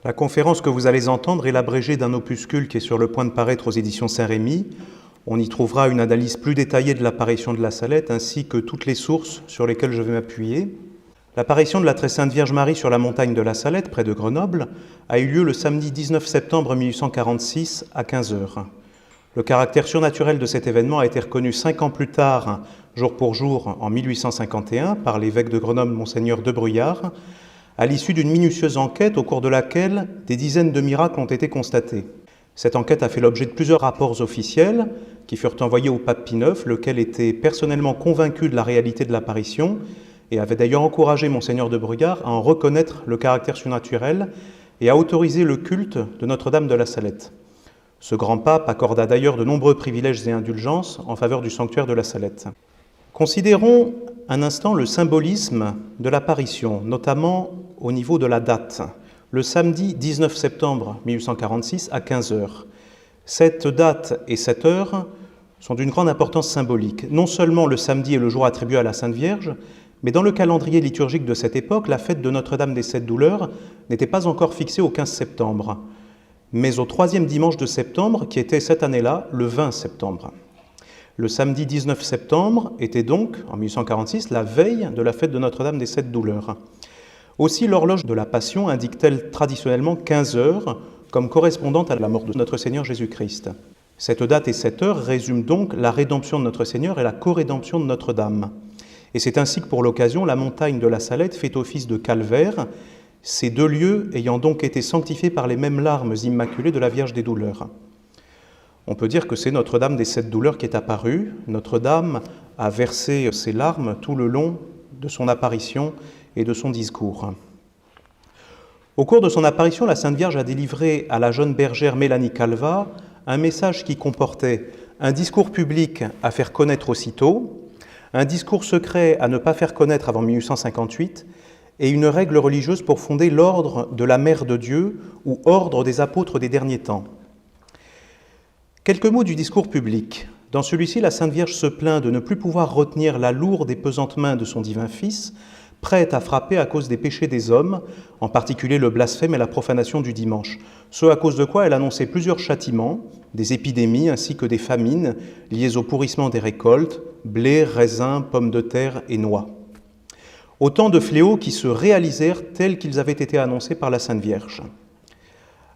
La conférence que vous allez entendre est l'abrégé d'un opuscule qui est sur le point de paraître aux éditions Saint-Rémy. On y trouvera une analyse plus détaillée de l'apparition de la Salette ainsi que toutes les sources sur lesquelles je vais m'appuyer. L'apparition de la Très Sainte Vierge Marie sur la montagne de la Salette, près de Grenoble, a eu lieu le samedi 19 septembre 1846 à 15h. Le caractère surnaturel de cet événement a été reconnu 5 ans plus tard, jour pour jour, en 1851, par l'évêque de Grenoble, Monseigneur de Bruyard, à l'issue d'une minutieuse enquête au cours de laquelle des dizaines de miracles ont été constatés. Cette enquête a fait l'objet de plusieurs rapports officiels qui furent envoyés au pape Pie IX, lequel était personnellement convaincu de la réalité de l'apparition et avait d'ailleurs encouragé Monseigneur de Bruyard à en reconnaître le caractère surnaturel et à autoriser le culte de Notre-Dame de la Salette. Ce grand pape accorda d'ailleurs de nombreux privilèges et indulgences en faveur du sanctuaire de la Salette. Considérons un instant le symbolisme de l'apparition, notamment au niveau de la date, le samedi 19 septembre 1846 à 15h. Cette date et cette heure sont d'une grande importance symbolique. Non seulement le samedi est le jour attribué à la Sainte Vierge, mais dans le calendrier liturgique de cette époque, la fête de Notre-Dame des Sept Douleurs n'était pas encore fixée au 15 septembre, mais au 3e dimanche de septembre, qui était cette année-là le 20 septembre. Le samedi 19 septembre était donc, en 1846, la veille de la fête de Notre-Dame des Sept Douleurs. Aussi, l'horloge de la Passion indique-t-elle traditionnellement 15 heures, comme correspondant à la mort de notre Seigneur Jésus-Christ. Cette date et cette heure résument donc la rédemption de notre Seigneur et la co-rédemption de Notre-Dame. Et c'est ainsi que pour l'occasion, la montagne de la Salette fait office de calvaire, ces deux lieux ayant donc été sanctifiés par les mêmes larmes immaculées de la Vierge des Douleurs. On peut dire que c'est Notre-Dame des Sept Douleurs qui est apparue. Notre-Dame a versé ses larmes tout le long de son apparition et de son discours. Au cours de son apparition, la Sainte Vierge a délivré à la jeune bergère Mélanie Calvat un message qui comportait un discours public à faire connaître aussitôt, un discours secret à ne pas faire connaître avant 1858 et une règle religieuse pour fonder l'ordre de la Mère de Dieu ou ordre des apôtres des derniers temps. Quelques mots du discours public. Dans celui-ci, la Sainte Vierge se plaint de ne plus pouvoir retenir la lourde et pesante main de son divin Fils, prête à frapper à cause des péchés des hommes, en particulier le blasphème et la profanation du dimanche. Ce à cause de quoi elle annonçait plusieurs châtiments, des épidémies ainsi que des famines liées au pourrissement des récoltes, blé, raisins, pommes de terre et noix. Autant de fléaux qui se réalisèrent tels qu'ils avaient été annoncés par la Sainte Vierge.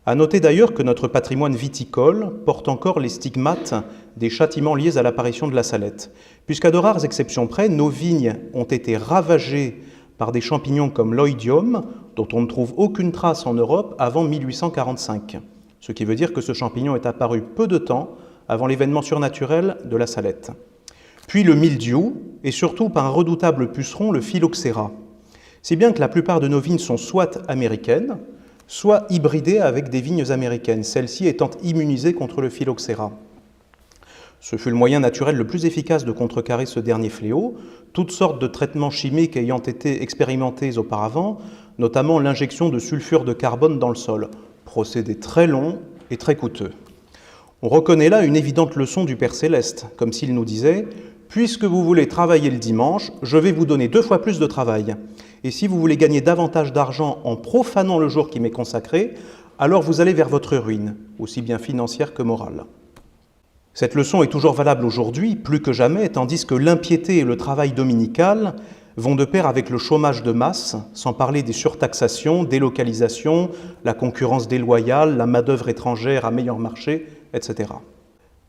À noter d'ailleurs que notre patrimoine viticole porte encore les stigmates des châtiments liés à l'apparition de la Salette, puisqu'à de rares exceptions près, nos vignes ont été ravagées par des champignons comme l'oïdium, dont on ne trouve aucune trace en Europe avant 1845, ce qui veut dire que ce champignon est apparu peu de temps avant l'événement surnaturel de la Salette. Puis le mildiou, et surtout par un redoutable puceron, le phylloxéra. Si bien que la plupart de nos vignes sont soit américaines, soit hybridées avec des vignes américaines, celles-ci étant immunisées contre le phylloxéra. Ce fut le moyen naturel le plus efficace de contrecarrer ce dernier fléau, toutes sortes de traitements chimiques ayant été expérimentés auparavant, notamment l'injection de sulfure de carbone dans le sol, procédé très long et très coûteux. On reconnaît là une évidente leçon du Père Céleste, comme s'il nous disait « Puisque vous voulez travailler le dimanche, je vais vous donner 2 fois plus de travail. Et si vous voulez gagner davantage d'argent en profanant le jour qui m'est consacré, alors vous allez vers votre ruine, aussi bien financière que morale. » Cette leçon est toujours valable aujourd'hui, plus que jamais, tandis que l'impiété et le travail dominical vont de pair avec le chômage de masse, sans parler des surtaxations, délocalisations, la concurrence déloyale, la main-d'œuvre étrangère à meilleur marché, etc.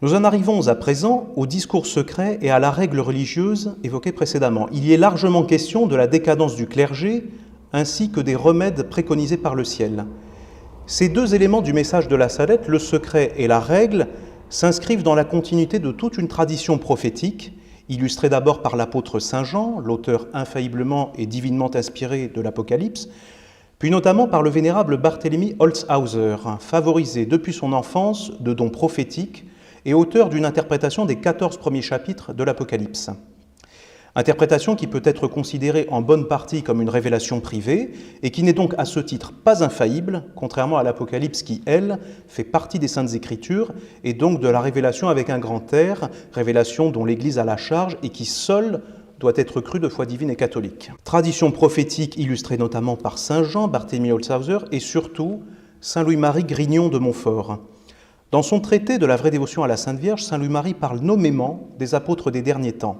Nous en arrivons à présent au discours secret et à la règle religieuse évoquée précédemment. Il y est largement question de la décadence du clergé ainsi que des remèdes préconisés par le ciel. Ces deux éléments du message de la Salette, le secret et la règle, s'inscrivent dans la continuité de toute une tradition prophétique, illustrée d'abord par l'apôtre Saint Jean, l'auteur infailliblement et divinement inspiré de l'Apocalypse, puis notamment par le vénérable Barthélemy Holzhauser, favorisé depuis son enfance de dons prophétiques et auteur d'une interprétation des 14 premiers chapitres de l'Apocalypse. Interprétation qui peut être considérée en bonne partie comme une révélation privée et qui n'est donc à ce titre pas infaillible, contrairement à l'Apocalypse qui, elle, fait partie des Saintes Écritures et donc de la révélation avec un grand R, révélation dont l'Église a la charge et qui seule doit être crue de foi divine et catholique. Tradition prophétique illustrée notamment par Saint Jean, Barthélemy Holzhauser et surtout Saint Louis-Marie Grignon de Montfort. Dans son traité de la vraie dévotion à la Sainte Vierge, Saint Louis-Marie parle nommément des apôtres des derniers temps.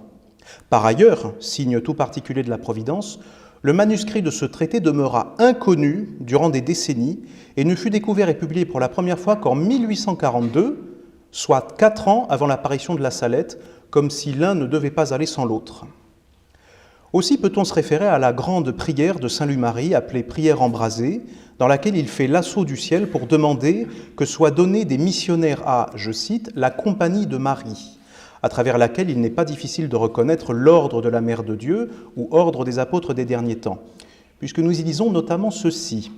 Par ailleurs, signe tout particulier de la Providence, le manuscrit de ce traité demeura inconnu durant des décennies et ne fut découvert et publié pour la première fois qu'en 1842, soit 4 ans avant l'apparition de la Salette, comme si l'un ne devait pas aller sans l'autre. Aussi peut-on se référer à la grande prière de Saint Louis-Marie, appelée prière embrasée, dans laquelle il fait l'assaut du ciel pour demander que soient donnés des missionnaires à, je cite, « la compagnie de Marie », à travers laquelle il n'est pas difficile de reconnaître l'ordre de la Mère de Dieu ou ordre des apôtres des derniers temps, puisque nous y lisons notamment ceci.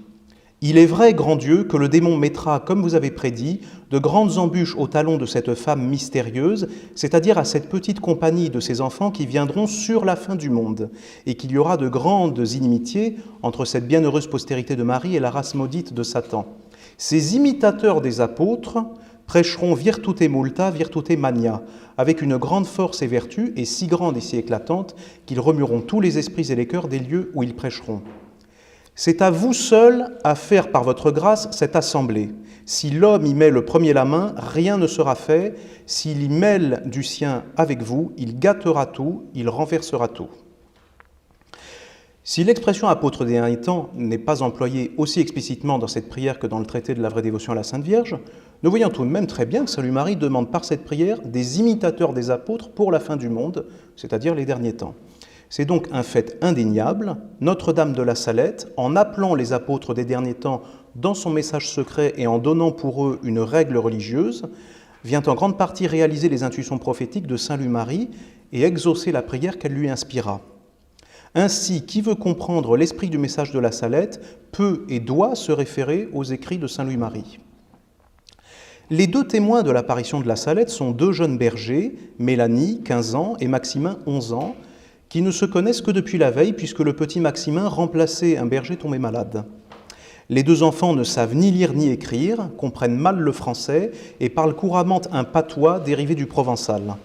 « Il est vrai, grand Dieu, que le démon mettra, comme vous avez prédit, de grandes embûches au talon de cette femme mystérieuse, c'est-à-dire à cette petite compagnie de ses enfants qui viendront sur la fin du monde, et qu'il y aura de grandes inimitiés entre cette bienheureuse postérité de Marie et la race maudite de Satan. Ces imitateurs des apôtres prêcheront virtute multa, virtute magna, avec une grande force et vertu, et si grande et si éclatante, qu'ils remueront tous les esprits et les cœurs des lieux où ils prêcheront. C'est à vous seul à faire par votre grâce cette assemblée. Si l'homme y met le premier la main, rien ne sera fait. S'il y mêle du sien avec vous, il gâtera tout, il renversera tout. » Si l'expression « apôtre des derniers temps » n'est pas employée aussi explicitement dans cette prière que dans le traité de la vraie dévotion à la Sainte Vierge, nous voyons tout de même très bien que Saint Louis-Marie demande par cette prière des imitateurs des apôtres pour la fin du monde, c'est-à-dire les derniers temps. C'est donc un fait indéniable. Notre-Dame de la Salette, en appelant les apôtres des derniers temps dans son message secret et en donnant pour eux une règle religieuse, vient en grande partie réaliser les intuitions prophétiques de Saint Louis-Marie et exaucer la prière qu'elle lui inspira. Ainsi, qui veut comprendre l'esprit du message de la Salette peut et doit se référer aux écrits de Saint Louis-Marie. Les deux témoins de l'apparition de la Salette sont deux jeunes bergers, Mélanie, 15 ans, et Maximin, 11 ans, qui ne se connaissent que depuis la veille, puisque le petit Maximin remplaçait un berger tombé malade. Les deux enfants ne savent ni lire ni écrire, comprennent mal le français et parlent couramment un patois dérivé du provençal.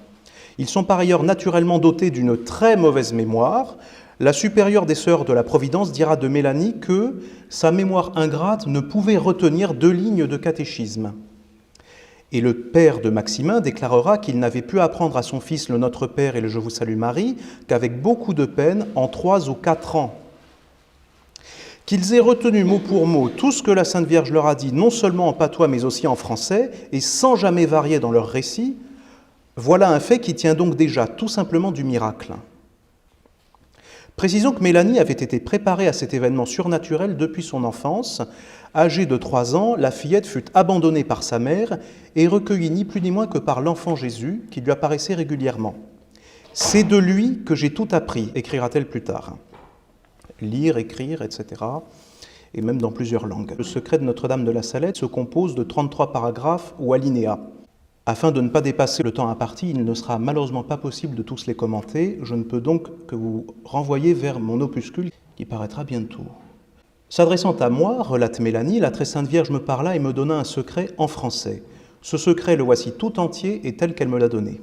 Ils sont par ailleurs naturellement dotés d'une très mauvaise mémoire. La supérieure des sœurs de la Providence dira de Mélanie que sa mémoire ingrate ne pouvait retenir 2 lignes de catéchisme. Et le père de Maximin déclarera qu'il n'avait pu apprendre à son fils le Notre Père et le Je vous salue Marie qu'avec beaucoup de peine en 3 ou 4 ans. Qu'ils aient retenu mot pour mot tout ce que la Sainte Vierge leur a dit, non seulement en patois mais aussi en français, et sans jamais varier dans leur récit, voilà un fait qui tient donc déjà tout simplement du miracle. Précisons que Mélanie avait été préparée à cet événement surnaturel depuis son enfance. Âgée de 3 ans, la fillette fut abandonnée par sa mère et recueillie ni plus ni moins que par l'enfant Jésus, qui lui apparaissait régulièrement. « C'est de lui que j'ai tout appris », écrira-t-elle plus tard. Lire, écrire, etc., et même dans plusieurs langues. Le secret de Notre-Dame de la Salette se compose de 33 paragraphes ou alinéas. Afin de ne pas dépasser le temps imparti, il ne sera malheureusement pas possible de tous les commenter. Je ne peux donc que vous renvoyer vers mon opuscule qui paraîtra bientôt. S'adressant à moi, relate Mélanie, la très sainte Vierge me parla et me donna un secret en français. Ce secret, le voici tout entier et tel qu'elle me l'a donné.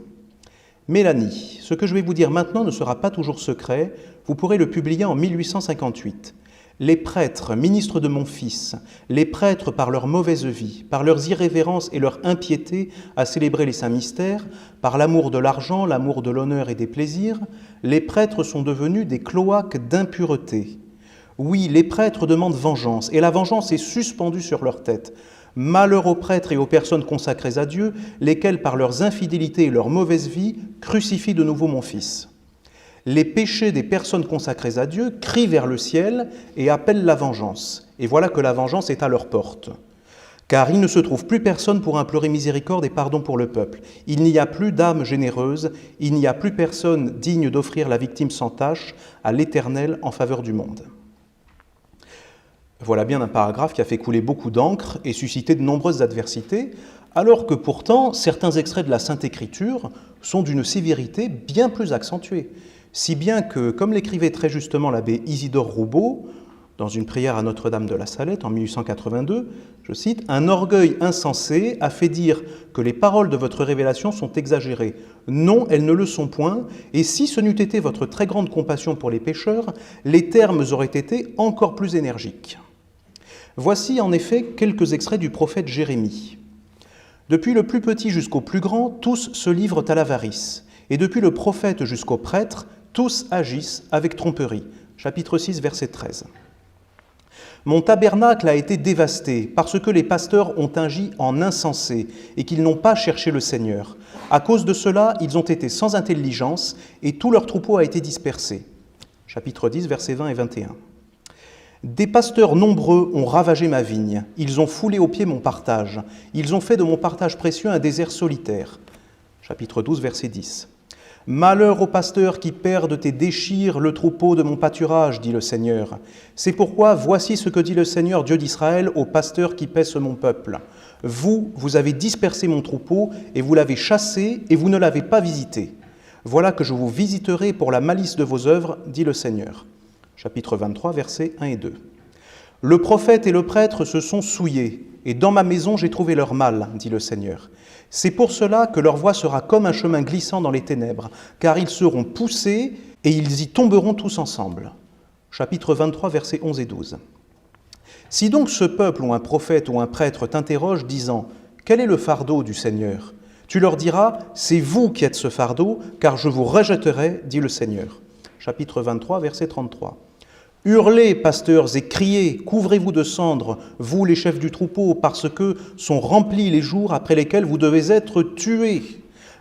Mélanie, ce que je vais vous dire maintenant ne sera pas toujours secret, vous pourrez le publier en 1858. Les prêtres, ministres de mon fils, les prêtres par leur mauvaise vie, par leurs irrévérences et leur impiété à célébrer les saints mystères, par l'amour de l'argent, l'amour de l'honneur et des plaisirs, les prêtres sont devenus des cloaques d'impureté. Oui, les prêtres demandent vengeance, et la vengeance est suspendue sur leur tête. Malheur aux prêtres et aux personnes consacrées à Dieu, lesquels, par leurs infidélités et leur mauvaise vie, crucifient de nouveau mon fils. Les péchés des personnes consacrées à Dieu crient vers le ciel et appellent la vengeance. Et voilà que la vengeance est à leur porte. Car il ne se trouve plus personne pour implorer miséricorde et pardon pour le peuple. Il n'y a plus d'âme généreuse, il n'y a plus personne digne d'offrir la victime sans tache à l'Éternel en faveur du monde. Voilà bien un paragraphe qui a fait couler beaucoup d'encre et suscité de nombreuses adversités, alors que pourtant certains extraits de la Sainte Écriture sont d'une sévérité bien plus accentuée. Si bien que, comme l'écrivait très justement l'abbé Isidore Roubaud, dans une prière à Notre-Dame de la Salette en 1882, je cite, « Un orgueil insensé a fait dire que les paroles de votre révélation sont exagérées. Non, elles ne le sont point, et si ce n'eût été votre très grande compassion pour les pécheurs, les termes auraient été encore plus énergiques. Voici en effet quelques extraits du prophète Jérémie. « Depuis le plus petit jusqu'au plus grand, tous se livrent à l'avarice, et depuis le prophète jusqu'au prêtre, tous agissent avec tromperie. » Chapitre 6, verset 13. « Mon tabernacle a été dévasté parce que les pasteurs ont agi en insensés et qu'ils n'ont pas cherché le Seigneur. À cause de cela, ils ont été sans intelligence et tout leur troupeau a été dispersé. » Chapitre 10, versets 20 et 21. « Des pasteurs nombreux ont ravagé ma vigne. Ils ont foulé aux pieds mon partage. Ils ont fait de mon partage précieux un désert solitaire. » Chapitre 12, verset 10. « Malheur aux pasteurs qui perdent et déchirent le troupeau de mon pâturage, dit le Seigneur. C'est pourquoi voici ce que dit le Seigneur, Dieu d'Israël, aux pasteurs qui paissent mon peuple. Vous avez dispersé mon troupeau et vous l'avez chassé et vous ne l'avez pas visité. Voilà que je vous visiterai pour la malice de vos œuvres, dit le Seigneur. » Chapitre 23, versets 1 et 2. « Le prophète et le prêtre se sont souillés, et dans ma maison j'ai trouvé leur mal, dit le Seigneur. C'est pour cela que leur voie sera comme un chemin glissant dans les ténèbres, car ils seront poussés et ils y tomberont tous ensemble. » Chapitre 23, versets 11 et 12. « Si donc ce peuple ou un prophète ou un prêtre t'interroge, disant « Quel est le fardeau du Seigneur ?» Tu leur diras « C'est vous qui êtes ce fardeau, car je vous rejetterai, dit le Seigneur. » Chapitre 23, verset 33. « Hurlez, pasteurs, et criez, couvrez-vous de cendres, vous les chefs du troupeau, parce que sont remplis les jours après lesquels vous devez être tués.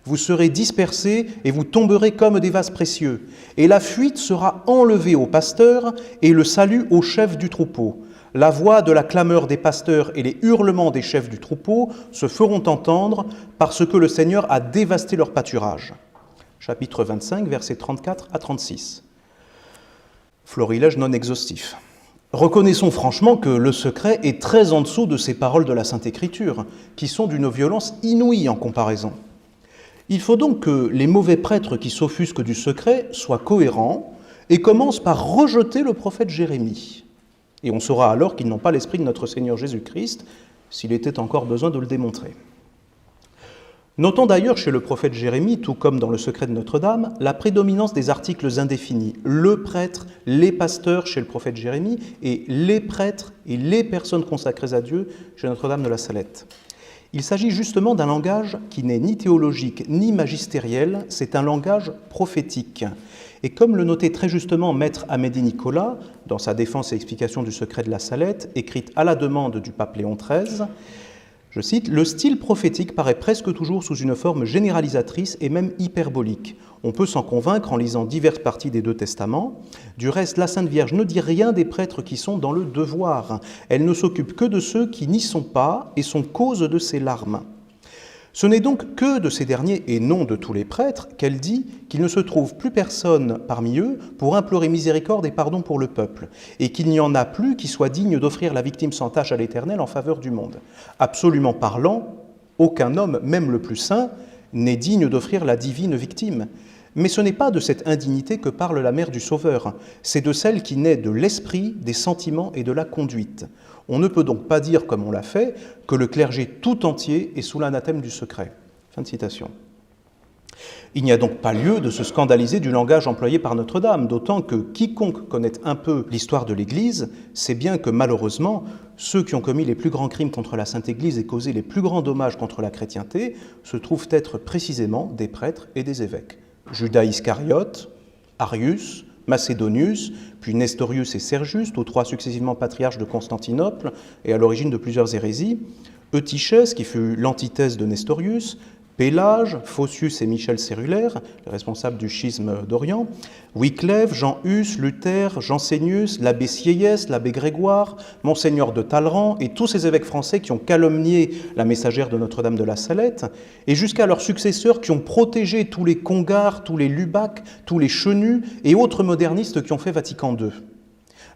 Vous serez dispersés et vous tomberez comme des vases précieux. Et la fuite sera enlevée aux pasteurs et le salut aux chefs du troupeau. La voix de la clameur des pasteurs et les hurlements des chefs du troupeau se feront entendre parce que le Seigneur a dévasté leur pâturage. » Chapitre 25, versets 34 à 36. Florilège non exhaustif. Reconnaissons franchement que le secret est très en dessous de ces paroles de la Sainte Écriture, qui sont d'une violence inouïe en comparaison. Il faut donc que les mauvais prêtres qui s'offusquent du secret soient cohérents et commencent par rejeter le prophète Jérémie. Et on saura alors qu'ils n'ont pas l'esprit de notre Seigneur Jésus-Christ, s'il était encore besoin de le démontrer. Notons d'ailleurs chez le prophète Jérémie, tout comme dans le secret de Notre-Dame, la prédominance des articles indéfinis. Le prêtre, les pasteurs chez le prophète Jérémie, et les prêtres et les personnes consacrées à Dieu chez Notre-Dame de la Salette. Il s'agit justement d'un langage qui n'est ni théologique ni magistériel, c'est un langage prophétique. Et comme le notait très justement Maître Amédée Nicolas, dans sa défense et explication du secret de la Salette, écrite à la demande du pape Léon XIII, je cite, « Le style prophétique paraît presque toujours sous une forme généralisatrice et même hyperbolique. On peut s'en convaincre en lisant diverses parties des deux testaments. Du reste, la Sainte Vierge ne dit rien des prêtres qui sont dans le devoir. Elle ne s'occupe que de ceux qui n'y sont pas et sont cause de ces larmes. Ce n'est donc que de ces derniers, et non de tous les prêtres, qu'elle dit qu'il ne se trouve plus personne parmi eux pour implorer miséricorde et pardon pour le peuple, et qu'il n'y en a plus qui soit digne d'offrir la victime sans tache à l'Éternel en faveur du monde. Absolument parlant, aucun homme, même le plus saint, n'est digne d'offrir la divine victime. Mais ce n'est pas de cette indignité que parle la mère du Sauveur, c'est de celle qui naît de l'esprit, des sentiments et de la conduite. On ne peut donc pas dire, comme on l'a fait, que le clergé tout entier est sous l'anathème du secret. » Fin de citation. Il n'y a donc pas lieu de se scandaliser du langage employé par Notre-Dame, d'autant que quiconque connaît un peu l'histoire de l'Église sait bien que malheureusement, ceux qui ont commis les plus grands crimes contre la Sainte Église et causé les plus grands dommages contre la chrétienté se trouvent être précisément des prêtres et des évêques. Judas Iscariote, Arius, Macédonius, puis Nestorius et Sergius, tous trois successivement patriarches de Constantinople et à l'origine de plusieurs hérésies, Eutychès, qui fut l'antithèse de Nestorius, Pélage, Phocius et Michel Cérulaire, les responsables du schisme d'Orient, Wyclève, Jean Hus, Luther, Jansénius, l'abbé Sieyès, l'abbé Grégoire, Monseigneur de Talleyrand et tous ces évêques français qui ont calomnié la messagère de Notre-Dame de la Salette, et jusqu'à leurs successeurs qui ont protégé tous les Congards, tous les Lubac, tous les Chenus et autres modernistes qui ont fait Vatican II.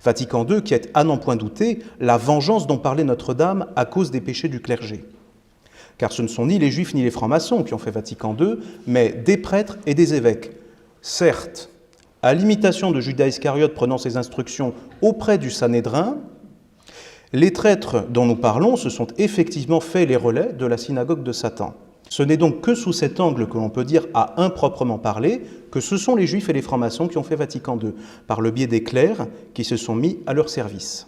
Vatican II qui est, à n'en point douter, la vengeance dont parlait Notre-Dame à cause des péchés du clergé. Car ce ne sont ni les Juifs ni les francs-maçons qui ont fait Vatican II, mais des prêtres et des évêques. Certes, à l'imitation de Judas Iscariote prenant ses instructions auprès du Sanhédrin, les traîtres dont nous parlons se sont effectivement fait les relais de la synagogue de Satan. Ce n'est donc que sous cet angle que l'on peut dire à improprement parler que ce sont les Juifs et les francs-maçons qui ont fait Vatican II, par le biais des clercs qui se sont mis à leur service.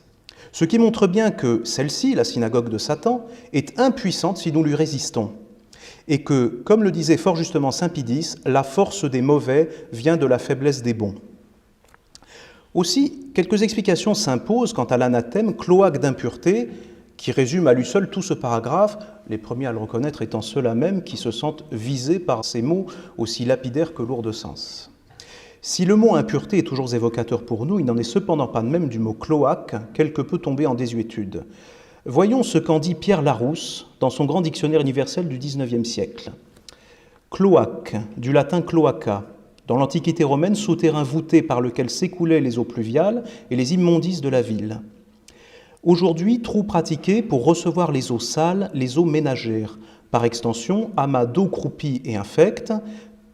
Ce qui montre bien que celle-ci, la synagogue de Satan, est impuissante si nous lui résistons. Et que, comme le disait fort justement saint Pidis, la force des mauvais vient de la faiblesse des bons. Aussi, quelques explications s'imposent quant à l'anathème cloaque d'impureté, qui résume à lui seul tout ce paragraphe, les premiers à le reconnaître étant ceux-là même qui se sentent visés par ces mots aussi lapidaires que lourds de sens. Si le mot impureté est toujours évocateur pour nous, il n'en est cependant pas de même du mot cloaque, quelque peu tombé en désuétude. Voyons ce qu'en dit Pierre Larousse dans son grand dictionnaire universel du XIXe siècle. Cloaque, du latin cloaca, dans l'Antiquité romaine, souterrain voûté par lequel s'écoulaient les eaux pluviales et les immondices de la ville. Aujourd'hui, trou pratiqué pour recevoir les eaux sales, les eaux ménagères. Par extension, amas d'eau croupie et infecte,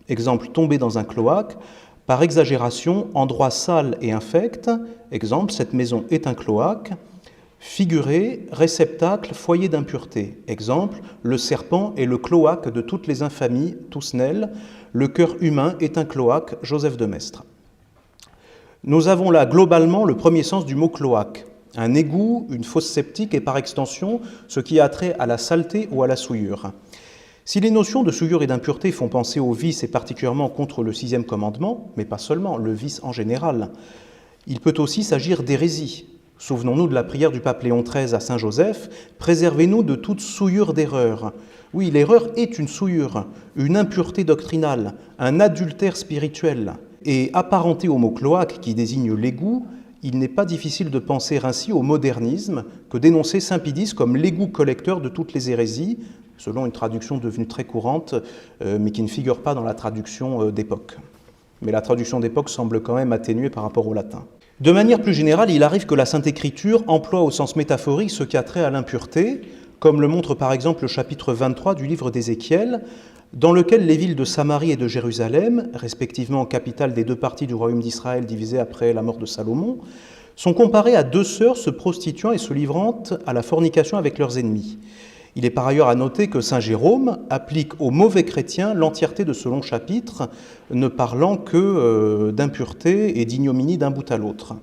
exemple tombé dans un cloaque. Par exagération, endroit sale et infect, exemple cette maison est un cloaque. Figuré, réceptacle, foyer d'impureté, exemple le serpent est le cloaque de toutes les infamies, Toussenel. Le cœur humain est un cloaque, Joseph de Maistre. Nous avons là globalement le premier sens du mot cloaque. Un égout, une fosse septique et par extension, ce qui a trait à la saleté ou à la souillure. Si les notions de souillure et d'impureté font penser au vice et particulièrement contre le sixième commandement, mais pas seulement, le vice en général, il peut aussi s'agir d'hérésie. Souvenons-nous de la prière du pape Léon XIII à Saint Joseph, « Préservez-nous de toute souillure d'erreur ». Oui, l'erreur est une souillure, une impureté doctrinale, un adultère spirituel. Et apparenté au mot cloaque qui désigne l'égout, il n'est pas difficile de penser ainsi au modernisme que dénonçait saint Pidis comme l'égout collecteur de toutes les hérésies, selon une traduction devenue très courante, mais qui ne figure pas dans la traduction d'époque. Mais la traduction d'époque semble quand même atténuée par rapport au latin. De manière plus générale, il arrive que la Sainte Écriture emploie au sens métaphorique ce qui a trait à l'impureté, comme le montre par exemple le chapitre 23 du livre d'Ézéchiel, dans lequel les villes de Samarie et de Jérusalem, respectivement capitales des deux parties du royaume d'Israël divisées après la mort de Salomon, sont comparées à deux sœurs se prostituant et se livrant à la fornication avec leurs ennemis. Il est par ailleurs à noter que saint Jérôme applique aux mauvais chrétiens l'entièreté de ce long chapitre, ne parlant que d'impureté et d'ignominie d'un bout à l'autre.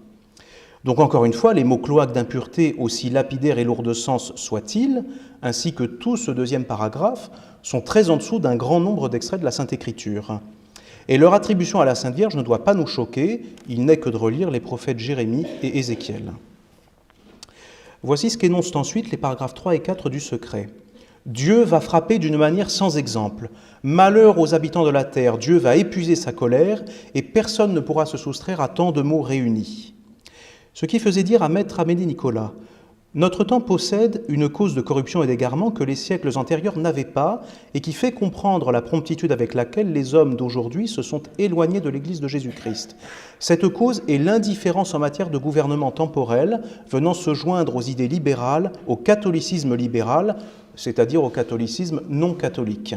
Donc encore une fois, les mots cloaques d'impureté, aussi lapidaires et lourds de sens soient-ils, ainsi que tout ce deuxième paragraphe, sont très en dessous d'un grand nombre d'extraits de la Sainte Écriture. Et leur attribution à la Sainte Vierge ne doit pas nous choquer, il n'est que de relire les prophètes Jérémie et Ézéchiel. Voici ce qu'énoncent ensuite les paragraphes 3 et 4 du secret. Dieu va frapper d'une manière sans exemple. Malheur aux habitants de la terre, Dieu va épuiser sa colère et personne ne pourra se soustraire à tant de mots réunis. Ce qui faisait dire à maître Amédée Nicolas, notre temps possède une cause de corruption et d'égarement que les siècles antérieurs n'avaient pas et qui fait comprendre la promptitude avec laquelle les hommes d'aujourd'hui se sont éloignés de l'Église de Jésus-Christ. Cette cause est l'indifférence en matière de gouvernement temporel venant se joindre aux idées libérales, au catholicisme libéral, c'est-à-dire au catholicisme non catholique.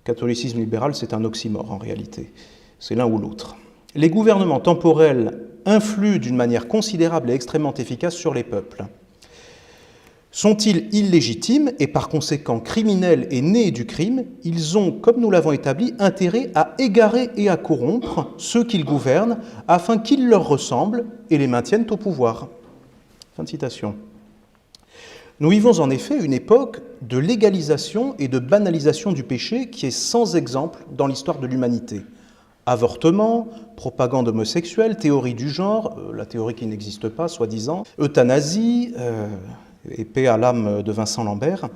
Catholicisme libéral, c'est un oxymore en réalité, c'est l'un ou l'autre. Les gouvernements temporels influent d'une manière considérable et extrêmement efficace sur les peuples. Sont-ils illégitimes et par conséquent criminels et nés du crime? Ils ont, comme nous l'avons établi, intérêt à égarer et à corrompre ceux qu'ils gouvernent afin qu'ils leur ressemblent et les maintiennent au pouvoir. Fin de citation. Nous vivons en effet une époque de légalisation et de banalisation du péché qui est sans exemple dans l'histoire de l'humanité. Avortement, propagande homosexuelle, théorie du genre, la théorie qui n'existe pas, soi-disant, euthanasie, et paix à l'âme de Vincent Lambert.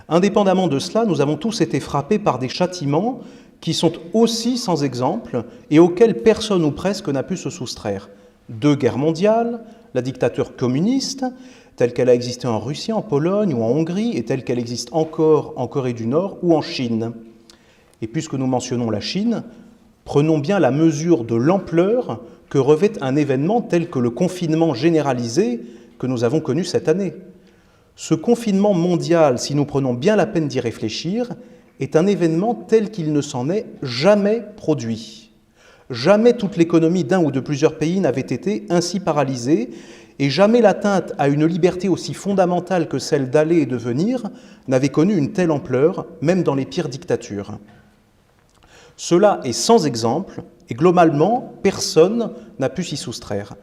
Indépendamment de cela, nous avons tous été frappés par des châtiments qui sont aussi sans exemple et auxquels personne ou presque n'a pu se soustraire. 2 guerres mondiales, la dictature communiste, telle qu'elle a existé en Russie, en Pologne ou en Hongrie, et telle qu'elle existe encore en Corée du Nord ou en Chine. Et puisque nous mentionnons la Chine, prenons bien la mesure de l'ampleur que revêt un événement tel que le confinement généralisé que nous avons connu cette année. Ce confinement mondial, si nous prenons bien la peine d'y réfléchir, est un événement tel qu'il ne s'en est jamais produit. Jamais toute l'économie d'un ou de plusieurs pays n'avait été ainsi paralysée, et jamais l'atteinte à une liberté aussi fondamentale que celle d'aller et de venir n'avait connu une telle ampleur, même dans les pires dictatures. Cela est sans exemple, et globalement, personne n'a pu s'y soustraire.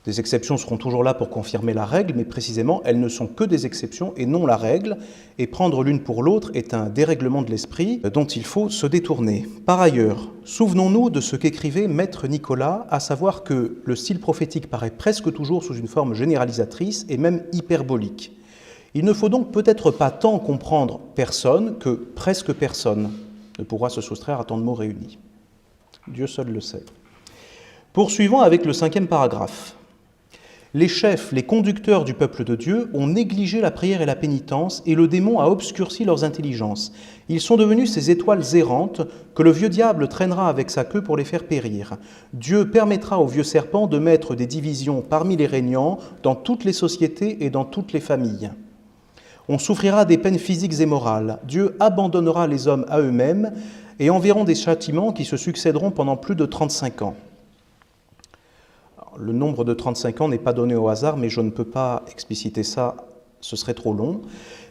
Des exceptions seront toujours là pour confirmer la règle, mais précisément, elles ne sont que des exceptions et non la règle, et prendre l'une pour l'autre est un dérèglement de l'esprit dont il faut se détourner. Par ailleurs, souvenons-nous de ce qu'écrivait Maître Nicolas, à savoir que le style prophétique paraît presque toujours sous une forme généralisatrice et même hyperbolique. Il ne faut donc peut-être pas tant comprendre personne que presque personne ne pourra se soustraire à tant de mots réunis. Dieu seul le sait. Poursuivons avec le 5e paragraphe. Les chefs, les conducteurs du peuple de Dieu ont négligé la prière et la pénitence, et le démon a obscurci leurs intelligences. Ils sont devenus ces étoiles errantes que le vieux diable traînera avec sa queue pour les faire périr. Dieu permettra au vieux serpent de mettre des divisions parmi les régnants, dans toutes les sociétés et dans toutes les familles. On souffrira des peines physiques et morales. Dieu abandonnera les hommes à eux-mêmes et enverront des châtiments qui se succéderont pendant plus de 35 ans. Le nombre de 35 ans n'est pas donné au hasard, mais je ne peux pas expliciter ça, ce serait trop long.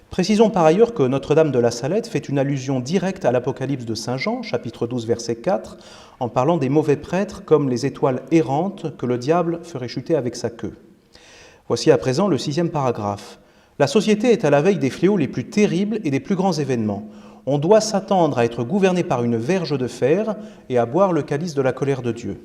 Précisons par ailleurs que Notre-Dame de la Salette fait une allusion directe à l'Apocalypse de Saint Jean, chapitre 12, verset 4, en parlant des mauvais prêtres comme les étoiles errantes que le diable ferait chuter avec sa queue. Voici à présent le 6e paragraphe. La société est à la veille des fléaux les plus terribles et des plus grands événements. On doit s'attendre à être gouverné par une verge de fer et à boire le calice de la colère de Dieu.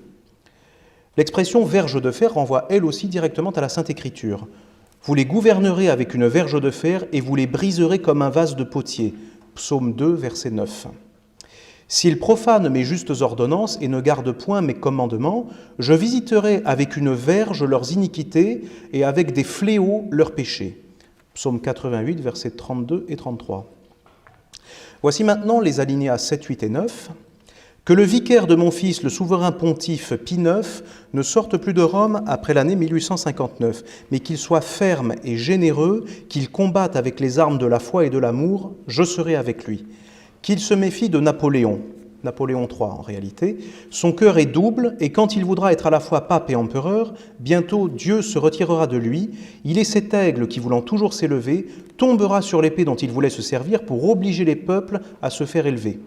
L'expression « verge de fer » renvoie elle aussi directement à la Sainte Écriture. « Vous les gouvernerez avec une verge de fer et vous les briserez comme un vase de potier » Psaume 2, verset 9. « S'ils profanent mes justes ordonnances et ne gardent point mes commandements, je visiterai avec une verge leurs iniquités et avec des fléaux leurs péchés. » Psaume 88, versets 32 et 33. Voici maintenant les alinéas 7, 8 et 9. Que le vicaire de mon fils, le souverain pontife Pie IX, ne sorte plus de Rome après l'année 1859, mais qu'il soit ferme et généreux, qu'il combatte avec les armes de la foi et de l'amour, je serai avec lui. Qu'il se méfie de Napoléon III en réalité, son cœur est double, et quand il voudra être à la fois pape et empereur, bientôt Dieu se retirera de lui, il est cet aigle qui, voulant toujours s'élever, tombera sur l'épée dont il voulait se servir pour obliger les peuples à se faire élever.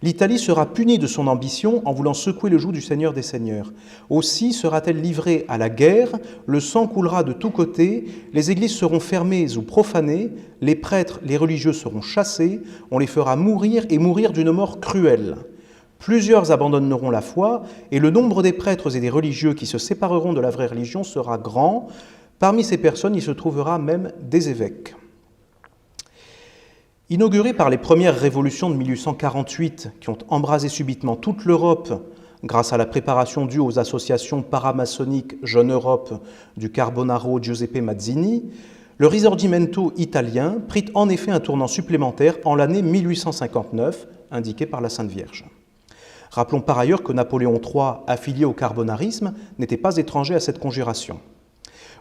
L'Italie sera punie de son ambition en voulant secouer le joug du Seigneur des Seigneurs. Aussi sera-t-elle livrée à la guerre, le sang coulera de tous côtés, les églises seront fermées ou profanées, les prêtres, les religieux seront chassés, on les fera mourir et mourir d'une mort cruelle. Plusieurs abandonneront la foi, et le nombre des prêtres et des religieux qui se sépareront de la vraie religion sera grand. Parmi ces personnes, il se trouvera même des évêques. Inaugurée par les premières révolutions de 1848 qui ont embrasé subitement toute l'Europe grâce à la préparation due aux associations paramaçonniques Jeune Europe du Carbonaro Giuseppe Mazzini, le Risorgimento italien prit en effet un tournant supplémentaire en l'année 1859, indiqué par la Sainte Vierge. Rappelons par ailleurs que Napoléon III, affilié au carbonarisme, n'était pas étranger à cette conjuration.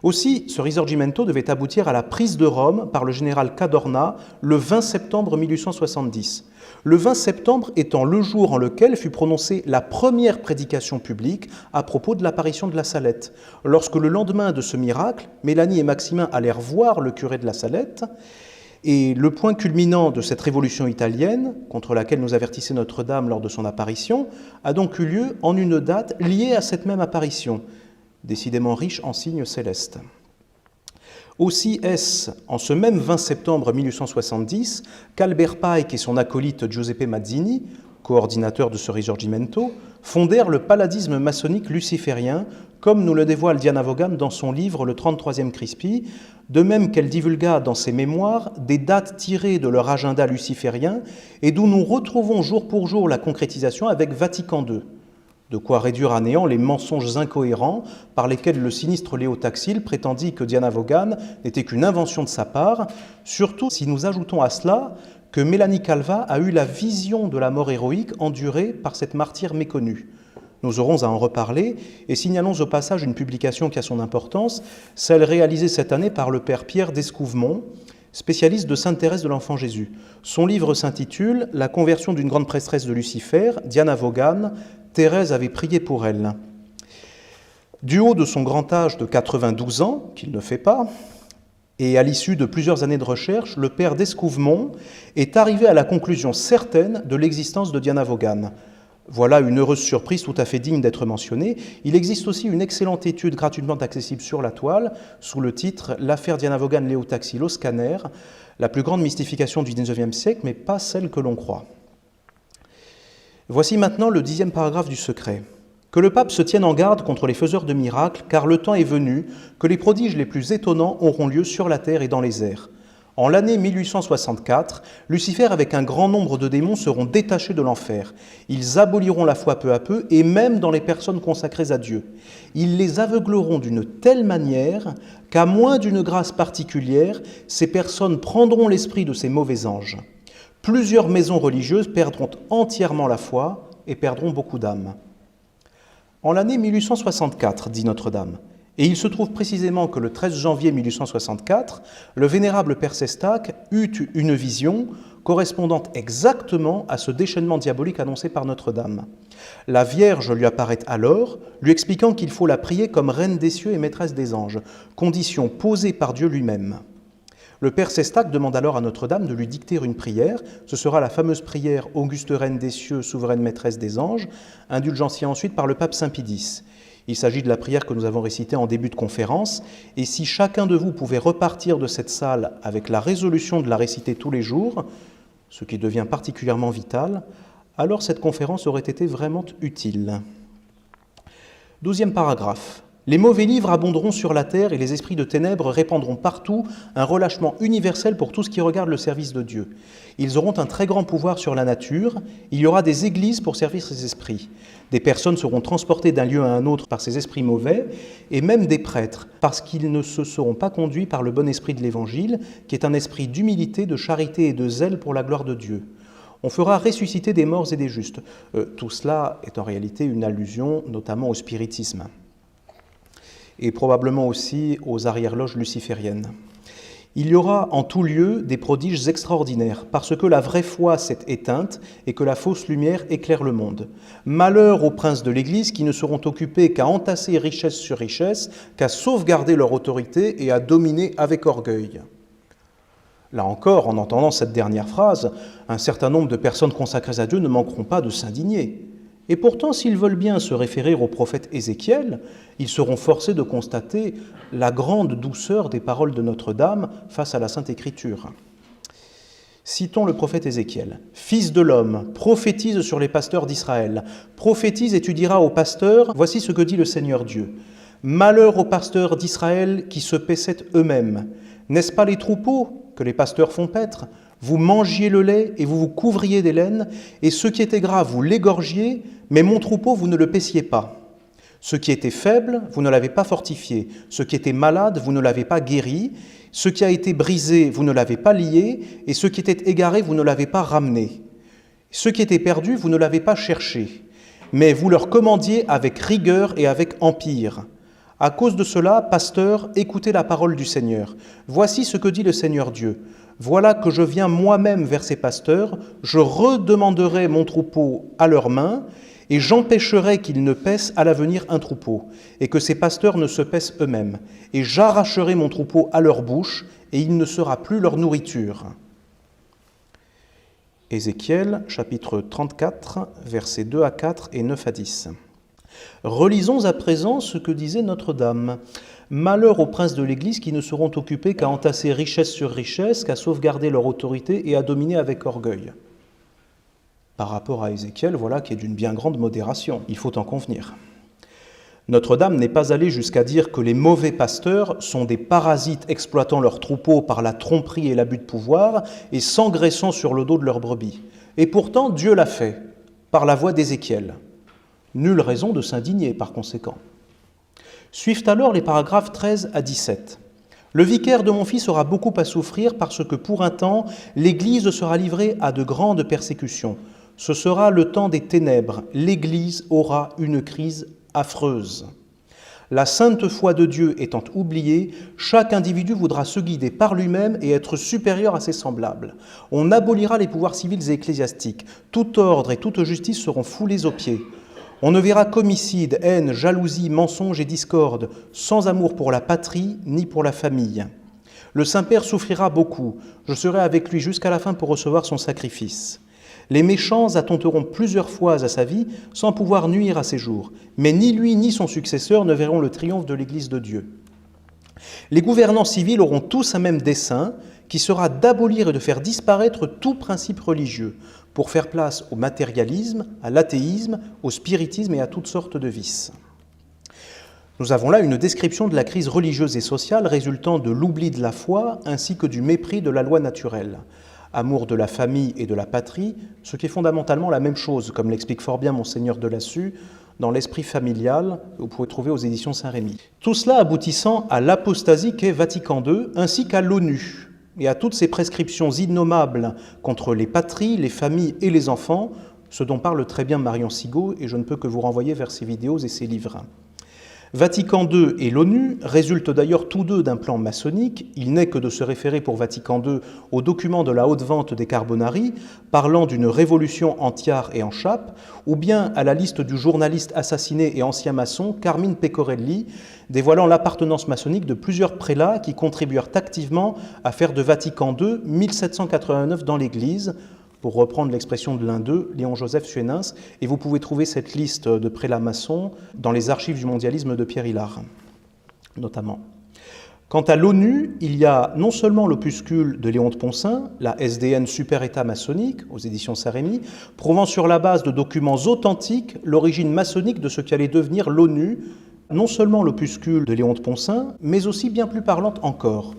Aussi, ce Risorgimento devait aboutir à la prise de Rome par le général Cadorna le 20 septembre 1870. Le 20 septembre étant le jour en lequel fut prononcée la première prédication publique à propos de l'apparition de la Salette. Lorsque le lendemain de ce miracle, Mélanie et Maximin allèrent voir le curé de la Salette, et le point culminant de cette révolution italienne, contre laquelle nous avertissait Notre-Dame lors de son apparition, a donc eu lieu en une date liée à cette même apparition, décidément riche en signes célestes. Aussi est-ce en ce même 20 septembre 1870 qu'Albert Pike et son acolyte Giuseppe Mazzini, coordinateur de ce Risorgimento, fondèrent le palladisme maçonnique luciférien, comme nous le dévoile Diana Vaughan dans son livre Le 33e Crispi, de même qu'elle divulgua dans ses mémoires des dates tirées de leur agenda luciférien et d'où nous retrouvons jour pour jour la concrétisation avec Vatican II. De quoi réduire à néant les mensonges incohérents par lesquels le sinistre Léo Taxil prétendit que Diana Vaughan n'était qu'une invention de sa part, surtout si nous ajoutons à cela que Mélanie Calva a eu la vision de la mort héroïque endurée par cette martyre méconnue. Nous aurons à en reparler et signalons au passage une publication qui a son importance, celle réalisée cette année par le père Pierre d'Escouvemont, spécialiste de Sainte Thérèse de l'Enfant Jésus. Son livre s'intitule « La conversion d'une grande prêtresse de Lucifer, Diana Vaughan, Thérèse avait prié pour elle ». Du haut de son grand âge de 92 ans, qu'il ne fait pas, et à l'issue de plusieurs années de recherche, le père d'Escouvemont est arrivé à la conclusion certaine de l'existence de Diana Vaughan. Voilà une heureuse surprise tout à fait digne d'être mentionnée. Il existe aussi une excellente étude gratuitement accessible sur la toile, sous le titre « L'affaire Diana Vaughan, Léo Taxil au scanner », la plus grande mystification du XIXe siècle, mais pas celle que l'on croit. Voici maintenant le 10e paragraphe du secret. Que le pape se tienne en garde contre les faiseurs de miracles, car le temps est venu que les prodiges les plus étonnants auront lieu sur la terre et dans les airs. En l'année 1864, Lucifer avec un grand nombre de démons seront détachés de l'enfer. Ils aboliront la foi peu à peu, et même dans les personnes consacrées à Dieu. Ils les aveugleront d'une telle manière qu'à moins d'une grâce particulière, ces personnes prendront l'esprit de ces mauvais anges. Plusieurs maisons religieuses perdront entièrement la foi et perdront beaucoup d'âmes. En l'année 1864, dit Notre-Dame, et il se trouve précisément que le 13 janvier 1864, le vénérable Père Sestac eut une vision correspondant exactement à ce déchaînement diabolique annoncé par Notre-Dame. La Vierge lui apparaît alors, lui expliquant qu'il faut la prier comme reine des cieux et maîtresse des anges, condition posée par Dieu lui-même. Le Père Sestac demande alors à Notre-Dame de lui dicter une prière. Ce sera la fameuse prière « Auguste Reine des cieux, souveraine maîtresse des anges », indulgentiée ensuite par le pape Saint Pie X. Il s'agit de la prière que nous avons récitée en début de conférence, et si chacun de vous pouvait repartir de cette salle avec la résolution de la réciter tous les jours, ce qui devient particulièrement vital, alors cette conférence aurait été vraiment utile. 12e paragraphe. Les mauvais livres abonderont sur la terre et les esprits de ténèbres répandront partout un relâchement universel pour tout ce qui regarde le service de Dieu. Ils auront un très grand pouvoir sur la nature. Il y aura des églises pour servir ces esprits. Des personnes seront transportées d'un lieu à un autre par ces esprits mauvais, et même des prêtres, parce qu'ils ne se seront pas conduits par le bon esprit de l'Évangile, qui est un esprit d'humilité, de charité et de zèle pour la gloire de Dieu. On fera ressusciter des morts et des justes. Tout cela est en réalité une allusion notamment au spiritisme, et probablement aussi aux arrière-loges lucifériennes. Il y aura en tout lieu des prodiges extraordinaires, parce que la vraie foi s'est éteinte et que la fausse lumière éclaire le monde. Malheur aux princes de l'Église qui ne seront occupés qu'à entasser richesse sur richesse, qu'à sauvegarder leur autorité et à dominer avec orgueil. Là encore, en entendant cette dernière phrase, un certain nombre de personnes consacrées à Dieu ne manqueront pas de s'indigner. Et pourtant, s'ils veulent bien se référer au prophète Ézéchiel, ils seront forcés de constater la grande douceur des paroles de Notre-Dame face à la Sainte Écriture. Citons le prophète Ézéchiel. « Fils de l'homme, prophétise sur les pasteurs d'Israël. Prophétise et tu diras aux pasteurs, voici ce que dit le Seigneur Dieu. Malheur aux pasteurs d'Israël qui se paissaient eux-mêmes. N'est-ce pas les troupeaux que les pasteurs font paître ? Vous mangiez le lait et vous vous couvriez des laines, et ce qui était gras, vous l'égorgiez, mais mon troupeau, vous ne le paissiez pas. Ce qui était faible, vous ne l'avez pas fortifié. Ce qui était malade, vous ne l'avez pas guéri. Ce qui a été brisé, vous ne l'avez pas lié. Et ce qui était égaré, vous ne l'avez pas ramené. Ce qui était perdu, vous ne l'avez pas cherché. Mais vous leur commandiez avec rigueur et avec empire. À cause de cela, pasteurs, écoutez la parole du Seigneur. Voici ce que dit le Seigneur Dieu. Voilà que je viens moi-même vers ces pasteurs, je redemanderai mon troupeau à leurs mains, et j'empêcherai qu'ils ne paissent à l'avenir un troupeau, et que ces pasteurs ne se paissent eux-mêmes, et j'arracherai mon troupeau à leur bouche, et il ne sera plus leur nourriture. Ézéchiel, chapitre 34, versets 2 à 4 et 9 à 10. Relisons à présent ce que disait Notre-Dame. Malheur aux princes de l'Église qui ne seront occupés qu'à entasser richesse sur richesse, qu'à sauvegarder leur autorité et à dominer avec orgueil. Par rapport à Ézéchiel, voilà qui est d'une bien grande modération, il faut en convenir. Notre-Dame n'est pas allée jusqu'à dire que les mauvais pasteurs sont des parasites exploitant leurs troupeaux par la tromperie et l'abus de pouvoir et s'engraissant sur le dos de leurs brebis. Et pourtant, Dieu l'a fait, par la voix d'Ézéchiel. Nulle raison de s'indigner par conséquent. Suivent alors les paragraphes 13 à 17. Le vicaire de mon fils aura beaucoup à souffrir parce que pour un temps, l'Église sera livrée à de grandes persécutions. Ce sera le temps des ténèbres. L'Église aura une crise affreuse. La sainte foi de Dieu étant oubliée, chaque individu voudra se guider par lui-même et être supérieur à ses semblables. On abolira les pouvoirs civils et ecclésiastiques. Tout ordre et toute justice seront foulés aux pieds. On ne verra qu'homicide, haine, jalousie, mensonge et discorde, sans amour pour la patrie ni pour la famille. Le Saint-Père souffrira beaucoup. Je serai avec lui jusqu'à la fin pour recevoir son sacrifice. Les méchants attenteront plusieurs fois à sa vie sans pouvoir nuire à ses jours, mais ni lui ni son successeur ne verront le triomphe de l'Église de Dieu. Les gouvernants civils auront tous un même dessein, qui sera d'abolir et de faire disparaître tout principe religieux, pour faire place au matérialisme, à l'athéisme, au spiritisme et à toutes sortes de vices. Nous avons là une description de la crise religieuse et sociale résultant de l'oubli de la foi ainsi que du mépris de la loi naturelle. Amour de la famille et de la patrie, ce qui est fondamentalement la même chose, comme l'explique fort bien Monseigneur Delassus dans l'Esprit familial, que vous pouvez trouver aux éditions Saint-Rémy. Tout cela aboutissant à l'apostasie qu'est Vatican II, ainsi qu'à l'ONU, et à toutes ces prescriptions innommables contre les patries, les familles et les enfants, ce dont parle très bien Marion Sigaud, et je ne peux que vous renvoyer vers ses vidéos et ses livres. Vatican II et l'ONU résultent d'ailleurs tous deux d'un plan maçonnique. Il n'est que de se référer pour Vatican II au document de la haute vente des Carbonari, parlant d'une révolution en tiare et en chape, ou bien à la liste du journaliste assassiné et ancien maçon Carmine Pecorelli, dévoilant l'appartenance maçonnique de plusieurs prélats qui contribuèrent activement à faire de Vatican II 1789 dans l'Église, pour reprendre l'expression de l'un d'eux, Léon-Joseph Suénens, et vous pouvez trouver cette liste de prélats maçons dans les archives du mondialisme de Pierre Hilard, notamment. Quant à l'ONU, il y a non seulement l'opuscule de Léon de Poncin, la SDN Super État maçonnique, aux éditions Saint-Rémy, prouvant sur la base de documents authentiques l'origine maçonnique de ce qui allait devenir l'ONU, non seulement l'opuscule de Léon de Poncin, mais aussi bien plus parlante encore.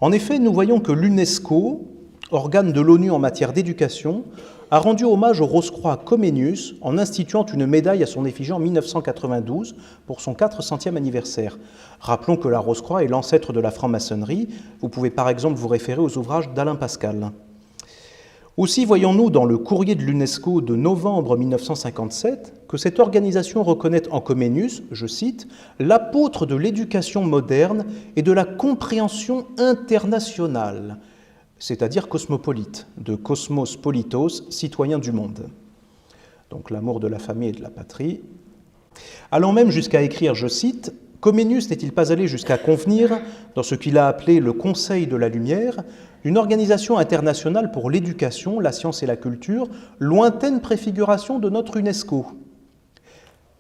En effet, nous voyons que l'UNESCO, organe de l'ONU en matière d'éducation, a rendu hommage au Rose-Croix Comenius en instituant une médaille à son effigie en 1992 pour son 400e anniversaire. Rappelons que la Rose-Croix est l'ancêtre de la franc-maçonnerie. Vous pouvez par exemple vous référer aux ouvrages d'Alain Pascal. Aussi voyons-nous dans le courrier de l'UNESCO de novembre 1957 que cette organisation reconnaît en Comenius, je cite, « l'apôtre de l'éducation moderne et de la compréhension internationale », c'est-à-dire cosmopolite, de cosmos politos, citoyen du monde. Donc l'amour de la famille et de la patrie. Allant même jusqu'à écrire, je cite, « Comenius n'est-il pas allé jusqu'à convenir, dans ce qu'il a appelé le Conseil de la Lumière, d'une organisation internationale pour l'éducation, la science et la culture, lointaine préfiguration de notre UNESCO ?»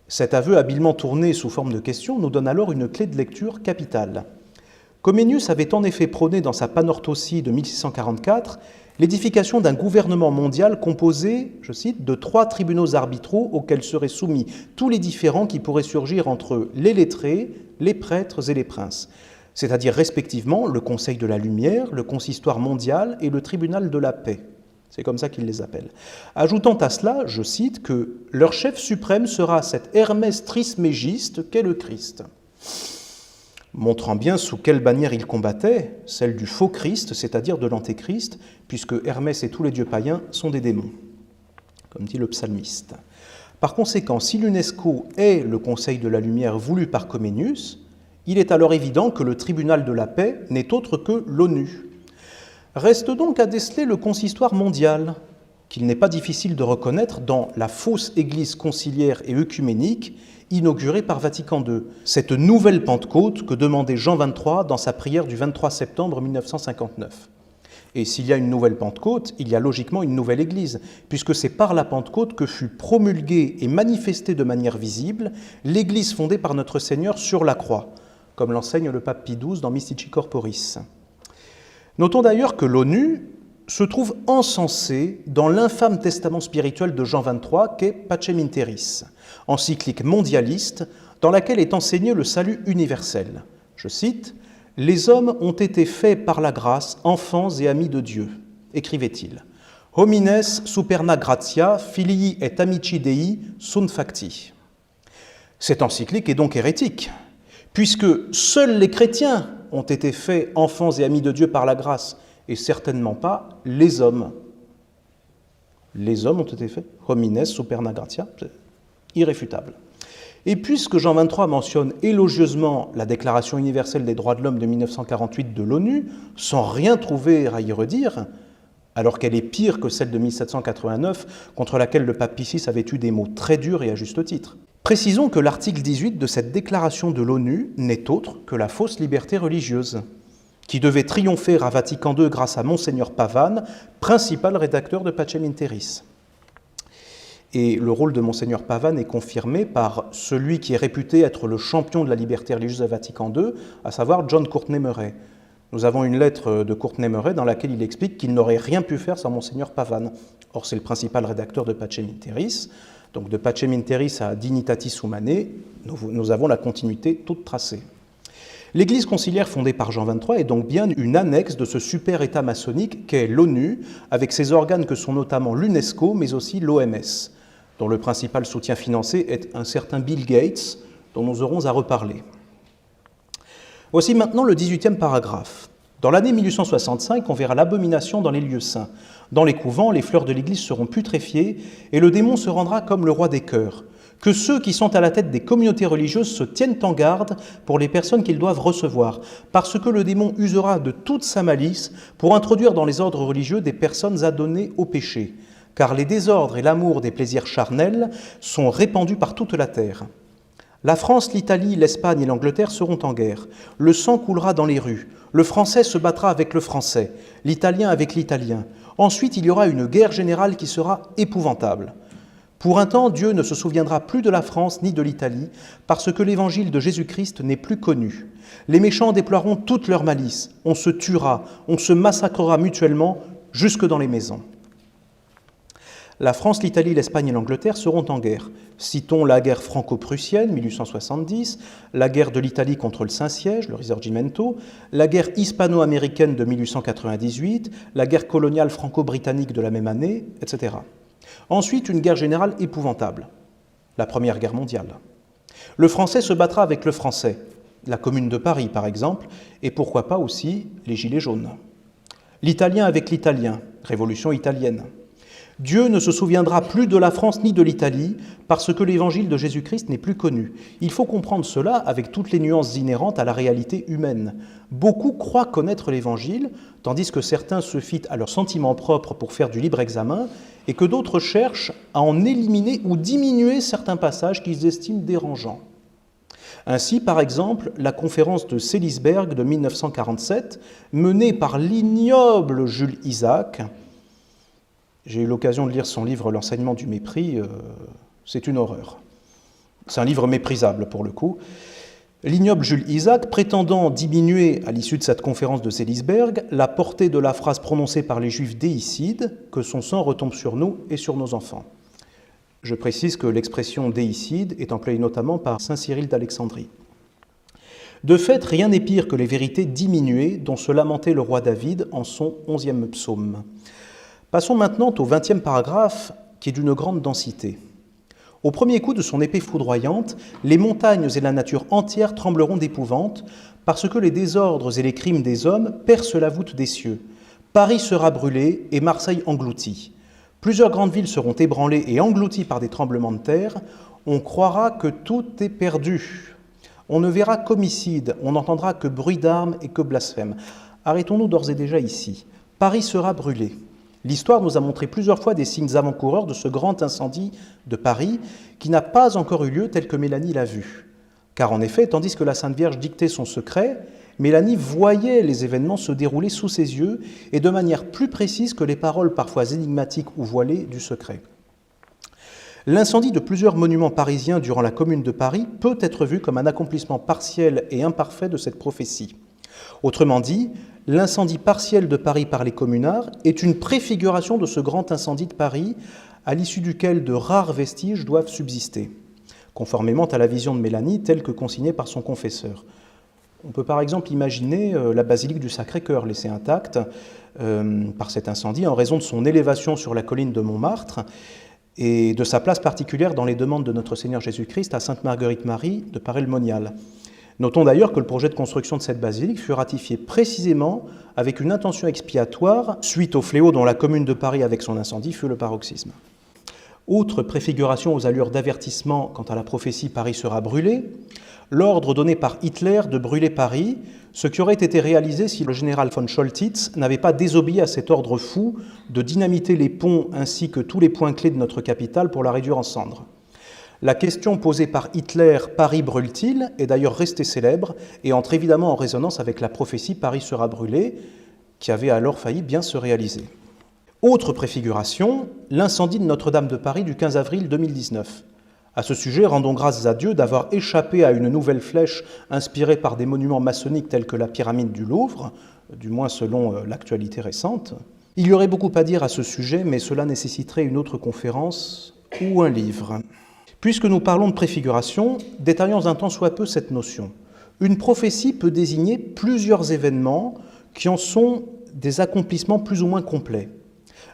Cet aveu habilement tourné sous forme de question nous donne alors une clé de lecture capitale. Comenius avait en effet prôné dans sa Panorthosie de 1644 l'édification d'un gouvernement mondial composé, je cite, de 3 tribunaux arbitraux auxquels seraient soumis tous les différends qui pourraient surgir entre les lettrés, les prêtres et les princes, c'est-à-dire respectivement le Conseil de la Lumière, le Consistoire mondial et le Tribunal de la paix. C'est comme ça qu'il les appelle. Ajoutant à cela, je cite, que leur chef suprême sera cet Hermès Trismégiste qu'est le Christ. Montrant bien sous quelle bannière il combattait, celle du faux Christ, c'est-à-dire de l'antéchrist, puisque Hermès et tous les dieux païens sont des démons, comme dit le psalmiste. Par conséquent, si l'UNESCO est le Conseil de la Lumière voulu par Comenius, il est alors évident que le tribunal de la paix n'est autre que l'ONU. Reste donc à déceler le consistoire mondial, qu'il n'est pas difficile de reconnaître dans la fausse Église conciliaire et œcuménique inaugurée par Vatican II, cette nouvelle Pentecôte que demandait Jean XXIII dans sa prière du 23 septembre 1959. Et s'il y a une nouvelle Pentecôte, il y a logiquement une nouvelle Église, puisque c'est par la Pentecôte que fut promulguée et manifestée de manière visible l'Église fondée par notre Seigneur sur la croix, comme l'enseigne le pape Pie XII dans Mystici Corporis. Notons d'ailleurs que l'ONU se trouve encensée dans l'infâme testament spirituel de Jean XXIII qu'est Pacem in Terris, encyclique mondialiste dans laquelle est enseigné le salut universel. Je cite, « Les hommes ont été faits par la grâce enfants et amis de Dieu », écrivait-il. « Homines superna gratia filii et amici Dei sunt facti ». Cette encyclique est donc hérétique, puisque seuls les chrétiens ont été faits enfants et amis de Dieu par la grâce, et certainement pas les hommes. Les hommes ont été faits homines superna gratia, c'est irréfutable. Et puisque Jean XXIII mentionne élogieusement la Déclaration universelle des droits de l'homme de 1948 de l'ONU, sans rien trouver à y redire, alors qu'elle est pire que celle de 1789, contre laquelle le pape Pie VI avait eu des mots très durs et à juste titre. Précisons que l'article 18 de cette déclaration de l'ONU n'est autre que la fausse liberté religieuse, qui devait triompher à Vatican II grâce à Monseigneur Pavane, principal rédacteur de Pacem in Terris. Et le rôle de Monseigneur Pavane est confirmé par celui qui est réputé être le champion de la liberté religieuse à Vatican II, à savoir John Courtenay Murray. Nous avons une lettre de Courtenay Murray dans laquelle il explique qu'il n'aurait rien pu faire sans Monseigneur Pavane. Or, c'est le principal rédacteur de Pacem in Terris. Donc, de Pacem in Terris à Dignitatis Humanae, nous avons la continuité toute tracée. L'Église conciliaire fondée par Jean XXIII est donc bien une annexe de ce super État maçonnique qu'est l'ONU, avec ses organes que sont notamment l'UNESCO, mais aussi l'OMS, dont le principal soutien financier est un certain Bill Gates, dont nous aurons à reparler. Voici maintenant le 18e paragraphe. Dans l'année 1865, on verra l'abomination dans les lieux saints. Dans les couvents, les fleurs de l'Église seront putréfiées et le démon se rendra comme le roi des cœurs. Que ceux qui sont à la tête des communautés religieuses se tiennent en garde pour les personnes qu'ils doivent recevoir, parce que le démon usera de toute sa malice pour introduire dans les ordres religieux des personnes adonnées au péché, car les désordres et l'amour des plaisirs charnels sont répandus par toute la terre. La France, l'Italie, l'Espagne et l'Angleterre seront en guerre. Le sang coulera dans les rues. Le français se battra avec le français, l'italien avec l'italien. Ensuite, il y aura une guerre générale qui sera épouvantable. Pour un temps, Dieu ne se souviendra plus de la France ni de l'Italie, parce que l'évangile de Jésus-Christ n'est plus connu. Les méchants déploieront toute leur malice. On se tuera, on se massacrera mutuellement, jusque dans les maisons. La France, l'Italie, l'Espagne et l'Angleterre seront en guerre. Citons la guerre franco-prussienne, 1870, la guerre de l'Italie contre le Saint-Siège, le Risorgimento, la guerre hispano-américaine de 1898, la guerre coloniale franco-britannique de la même année, etc. Ensuite, une guerre générale épouvantable, la Première Guerre mondiale. Le français se battra avec le français, la Commune de Paris par exemple, et pourquoi pas aussi les Gilets jaunes. L'italien avec l'italien, Révolution italienne. Dieu ne se souviendra plus de la France ni de l'Italie parce que l'évangile de Jésus-Christ n'est plus connu. Il faut comprendre cela avec toutes les nuances inhérentes à la réalité humaine. Beaucoup croient connaître l'évangile, tandis que certains se fient à leurs sentiments propres pour faire du libre examen, et que d'autres cherchent à en éliminer ou diminuer certains passages qu'ils estiment dérangeants. Ainsi, par exemple, la conférence de Seelisberg de 1947, menée par l'ignoble Jules Isaac. J'ai eu l'occasion de lire son livre « L'enseignement du mépris », c'est une horreur. C'est un livre méprisable pour le coup. L'ignoble Jules Isaac, prétendant diminuer, à l'issue de cette conférence de Seelisberg, la portée de la phrase prononcée par les Juifs déicides, que son sang retombe sur nous et sur nos enfants. Je précise que l'expression déicide est employée notamment par saint Cyril d'Alexandrie. De fait, rien n'est pire que les vérités diminuées dont se lamentait le roi David en son 11e psaume. Passons maintenant au 20e paragraphe, qui est d'une grande densité. Au premier coup de son épée foudroyante, les montagnes et la nature entière trembleront d'épouvante, parce que les désordres et les crimes des hommes percent la voûte des cieux. Paris sera brûlé et Marseille engloutie. Plusieurs grandes villes seront ébranlées et englouties par des tremblements de terre. On croira que tout est perdu. On ne verra qu'homicide, on n'entendra que bruit d'armes et que blasphème. Arrêtons-nous d'ores et déjà ici. Paris sera brûlé. L'histoire nous a montré plusieurs fois des signes avant-coureurs de ce grand incendie de Paris qui n'a pas encore eu lieu tel que Mélanie l'a vu. Car en effet, tandis que la Sainte Vierge dictait son secret, Mélanie voyait les événements se dérouler sous ses yeux et de manière plus précise que les paroles parfois énigmatiques ou voilées du secret. L'incendie de plusieurs monuments parisiens durant la Commune de Paris peut être vu comme un accomplissement partiel et imparfait de cette prophétie. Autrement dit, l'incendie partiel de Paris par les communards est une préfiguration de ce grand incendie de Paris, à l'issue duquel de rares vestiges doivent subsister, conformément à la vision de Mélanie telle que consignée par son confesseur. On peut par exemple imaginer la basilique du Sacré-Cœur laissée intacte par cet incendie en raison de son élévation sur la colline de Montmartre et de sa place particulière dans les demandes de notre Seigneur Jésus-Christ à Sainte Marguerite-Marie de Paray-le-Monial. Notons d'ailleurs que le projet de construction de cette basilique fut ratifié précisément avec une intention expiatoire suite au fléau dont la Commune de Paris avec son incendie fut le paroxysme. Autre préfiguration aux allures d'avertissement quant à la prophétie « Paris sera brûlé », l'ordre donné par Hitler de brûler Paris, ce qui aurait été réalisé si le général von Choltitz n'avait pas désobéi à cet ordre fou de dynamiter les ponts ainsi que tous les points clés de notre capitale pour la réduire en cendres. La question posée par Hitler « Paris brûle-t-il » est d'ailleurs restée célèbre et entre évidemment en résonance avec la prophétie « Paris sera brûlé » qui avait alors failli bien se réaliser. Autre préfiguration, l'incendie de Notre-Dame de Paris du 15 avril 2019. À ce sujet, rendons grâce à Dieu d'avoir échappé à une nouvelle flèche inspirée par des monuments maçonniques tels que la pyramide du Louvre, du moins selon l'actualité récente. Il y aurait beaucoup à dire à ce sujet, mais cela nécessiterait une autre conférence ou un livre. Puisque nous parlons de préfiguration, détaillons un tant soit peu cette notion. Une prophétie peut désigner plusieurs événements qui en sont des accomplissements plus ou moins complets.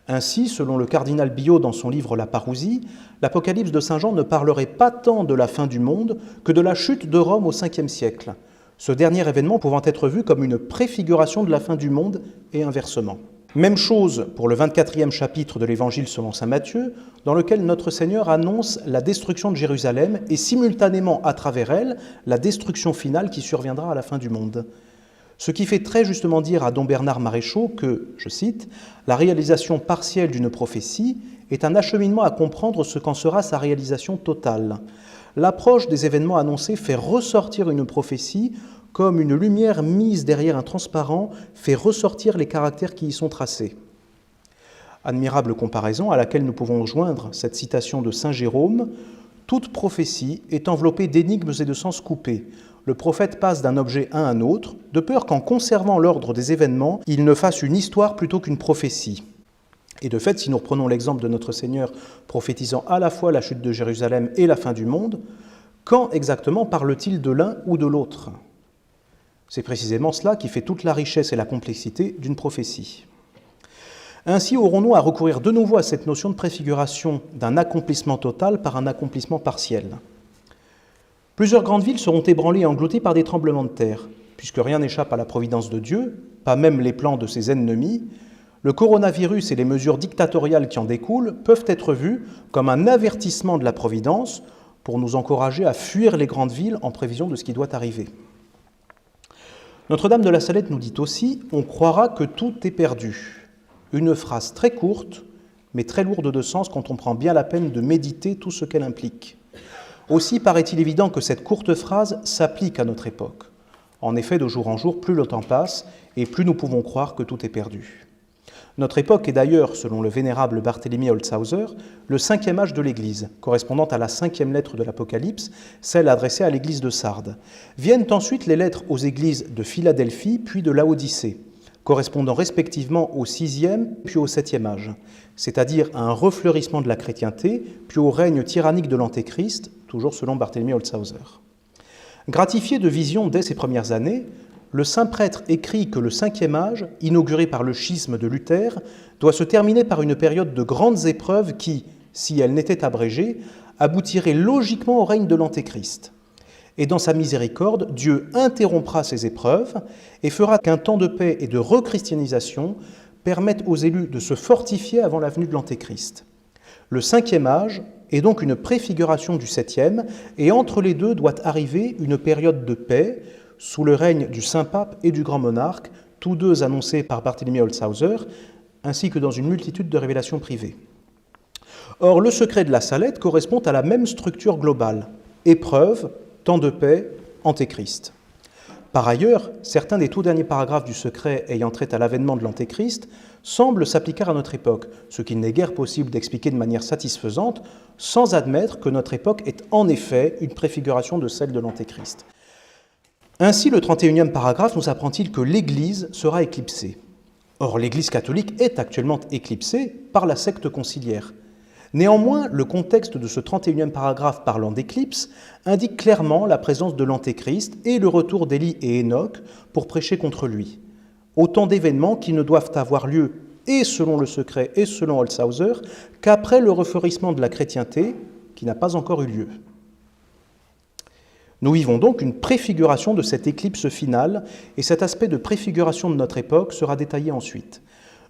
Ainsi, selon le cardinal Billot dans son livre La Parousie, l'Apocalypse de Saint Jean ne parlerait pas tant de la fin du monde que de la chute de Rome au 5e siècle, ce dernier événement pouvant être vu comme une préfiguration de la fin du monde et inversement. Même chose pour le 24e chapitre de l'Évangile selon saint Matthieu, dans lequel notre Seigneur annonce la destruction de Jérusalem et simultanément à travers elle, la destruction finale qui surviendra à la fin du monde. Ce qui fait très justement dire à Dom Bernard Maréchaux que, je cite, « la réalisation partielle d'une prophétie est un acheminement à comprendre ce qu'en sera sa réalisation totale. L'approche des événements annoncés fait ressortir une prophétie comme une lumière mise derrière un transparent fait ressortir les caractères qui y sont tracés. » Admirable comparaison à laquelle nous pouvons joindre cette citation de saint Jérôme, « Toute prophétie est enveloppée d'énigmes et de sens coupés. Le prophète passe d'un objet à un autre, de peur qu'en conservant l'ordre des événements, il ne fasse une histoire plutôt qu'une prophétie. » Et de fait, si nous reprenons l'exemple de notre Seigneur prophétisant à la fois la chute de Jérusalem et la fin du monde, quand exactement parle-t-il de l'un ou de l'autre ? C'est précisément cela qui fait toute la richesse et la complexité d'une prophétie. Ainsi aurons-nous à recourir de nouveau à cette notion de préfiguration d'un accomplissement total par un accomplissement partiel. Plusieurs grandes villes seront ébranlées et englouties par des tremblements de terre. Puisque rien n'échappe à la providence de Dieu, pas même les plans de ses ennemis, le coronavirus et les mesures dictatoriales qui en découlent peuvent être vus comme un avertissement de la providence pour nous encourager à fuir les grandes villes en prévision de ce qui doit arriver. Notre-Dame de la Salette nous dit aussi « On croira que tout est perdu ». Une phrase très courte, mais très lourde de sens quand on prend bien la peine de méditer tout ce qu'elle implique. Aussi paraît-il évident que cette courte phrase s'applique à notre époque. En effet, de jour en jour, plus le temps passe et plus nous pouvons croire que tout est perdu. Notre époque est d'ailleurs, selon le vénérable Barthélemy Holzhauser, le 5e âge de l'Église, correspondant à la 5e lettre de l'Apocalypse, celle adressée à l'Église de Sardes. Viennent ensuite les lettres aux églises de Philadelphie puis de Laodicée, correspondant respectivement au 6e puis au 7e âge, c'est-à-dire à un refleurissement de la chrétienté puis au règne tyrannique de l'Antéchrist, toujours selon Barthélemy Holzhauser. Gratifié de visions dès ses premières années, le saint prêtre écrit que le 5e âge, inauguré par le schisme de Luther, doit se terminer par une période de grandes épreuves qui, si elles n'étaient abrégées, aboutirait logiquement au règne de l'Antéchrist. Et dans sa miséricorde, Dieu interrompra ces épreuves et fera qu'un temps de paix et de rechristianisation permette aux élus de se fortifier avant la venue de l'Antéchrist. Le 5e âge est donc une préfiguration du 7e, et entre les deux doit arriver une période de paix sous le règne du Saint-Pape et du Grand Monarque, tous deux annoncés par Barthélemy Holzhauser, ainsi que dans une multitude de révélations privées. Or, le secret de la Salette correspond à la même structure globale, épreuve, temps de paix, Antéchrist. Par ailleurs, certains des tout derniers paragraphes du secret ayant trait à l'avènement de l'Antéchrist semblent s'appliquer à notre époque, ce qu'il n'est guère possible d'expliquer de manière satisfaisante sans admettre que notre époque est en effet une préfiguration de celle de l'Antéchrist. Ainsi, le 31e paragraphe nous apprend-il que l'Église sera éclipsée. Or, l'Église catholique est actuellement éclipsée par la secte conciliaire. Néanmoins, le contexte de ce 31e paragraphe parlant d'éclipse indique clairement la présence de l'Antéchrist et le retour d'Élie et Enoch pour prêcher contre lui. Autant d'événements qui ne doivent avoir lieu, et selon le secret et selon Holzhauser, qu'après le refleurissement de la chrétienté, qui n'a pas encore eu lieu. Nous vivons donc une préfiguration de cette éclipse finale, et cet aspect de préfiguration de notre époque sera détaillé ensuite.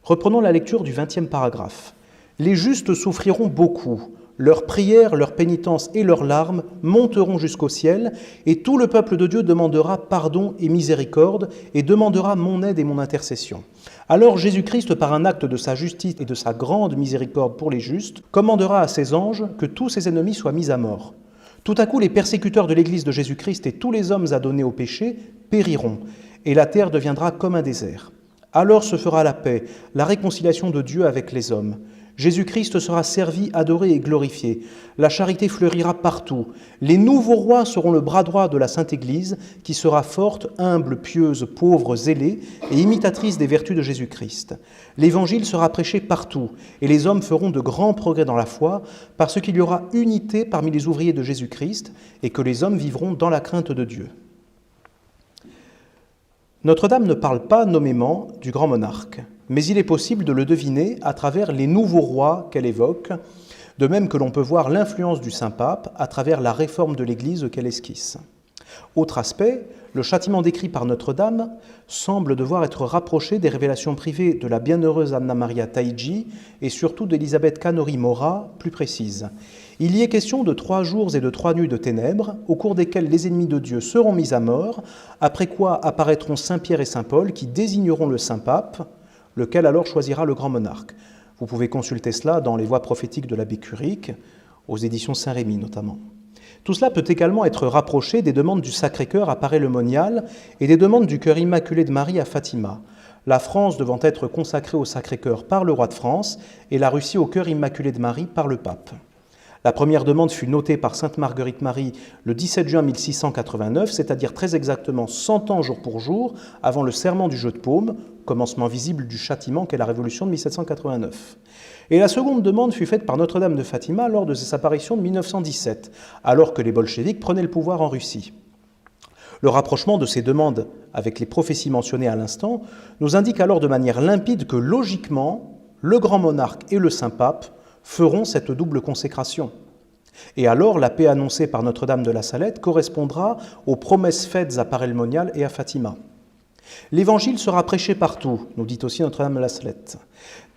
Reprenons la lecture du 20e paragraphe. « Les justes souffriront beaucoup, leurs prières, leurs pénitences et leurs larmes monteront jusqu'au ciel, et tout le peuple de Dieu demandera pardon et miséricorde, et demandera mon aide et mon intercession. Alors Jésus-Christ, par un acte de sa justice et de sa grande miséricorde pour les justes, commandera à ses anges que tous ses ennemis soient mis à mort. Tout à coup, les persécuteurs de l'Église de Jésus-Christ et tous les hommes adonnés au péché périront, et la terre deviendra comme un désert. Alors se fera la paix, la réconciliation de Dieu avec les hommes. Jésus-Christ sera servi, adoré et glorifié. La charité fleurira partout. Les nouveaux rois seront le bras droit de la Sainte Église, qui sera forte, humble, pieuse, pauvre, zélée et imitatrice des vertus de Jésus-Christ. L'Évangile sera prêché partout, et les hommes feront de grands progrès dans la foi, parce qu'il y aura unité parmi les ouvriers de Jésus-Christ, et que les hommes vivront dans la crainte de Dieu. Notre-Dame ne parle pas nommément du grand monarque, mais il est possible de le deviner à travers les nouveaux rois qu'elle évoque, de même que l'on peut voir l'influence du Saint-Pape à travers la réforme de l'Église qu'elle esquisse. Autre aspect, le châtiment décrit par Notre-Dame semble devoir être rapproché des révélations privées de la bienheureuse Anna Maria Taigi et surtout d'Elisabeth Canori Mora, plus précise. Il y est question de 3 jours et de 3 nuits de ténèbres, au cours desquels les ennemis de Dieu seront mis à mort, après quoi apparaîtront Saint Pierre et Saint Paul qui désigneront le Saint-Pape, lequel alors choisira le grand monarque. Vous pouvez consulter cela dans les voies prophétiques de l'abbé Curic, aux éditions Saint-Rémy notamment. Tout cela peut également être rapproché des demandes du Sacré-Cœur à Paray-le-Monial et des demandes du Cœur Immaculé de Marie à Fatima, la France devant être consacrée au Sacré-Cœur par le roi de France et la Russie au Cœur Immaculé de Marie par le pape. La première demande fut notée par sainte Marguerite Marie le 17 juin 1689, c'est-à-dire très exactement 100 ans jour pour jour avant le serment du jeu de paume, commencement visible du châtiment qu'est la Révolution de 1789. Et la seconde demande fut faite par Notre-Dame de Fatima lors de ses apparitions de 1917, alors que les bolcheviks prenaient le pouvoir en Russie. Le rapprochement de ces demandes avec les prophéties mentionnées à l'instant nous indique alors de manière limpide que logiquement, le grand monarque et le Saint-Pape feront cette double consécration. Et alors, la paix annoncée par Notre-Dame de la Salette correspondra aux promesses faites à Paray-le-Monial et à Fatima. L'Évangile sera prêché partout, nous dit aussi Notre-Dame de la Salette.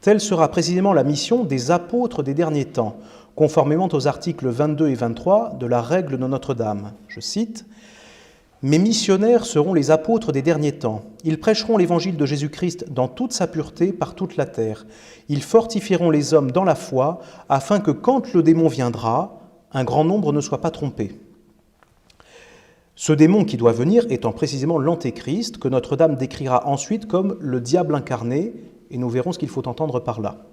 Telle sera précisément la mission des apôtres des derniers temps, conformément aux articles 22 et 23 de la règle de Notre-Dame. Je cite « Mes missionnaires seront les apôtres des derniers temps. Ils prêcheront l'évangile de Jésus-Christ dans toute sa pureté par toute la terre. Ils fortifieront les hommes dans la foi, afin que quand le démon viendra, un grand nombre ne soit pas trompé. » Ce démon qui doit venir étant précisément l'Antéchrist, que Notre-Dame décrira ensuite comme le diable incarné, et nous verrons ce qu'il faut entendre par là.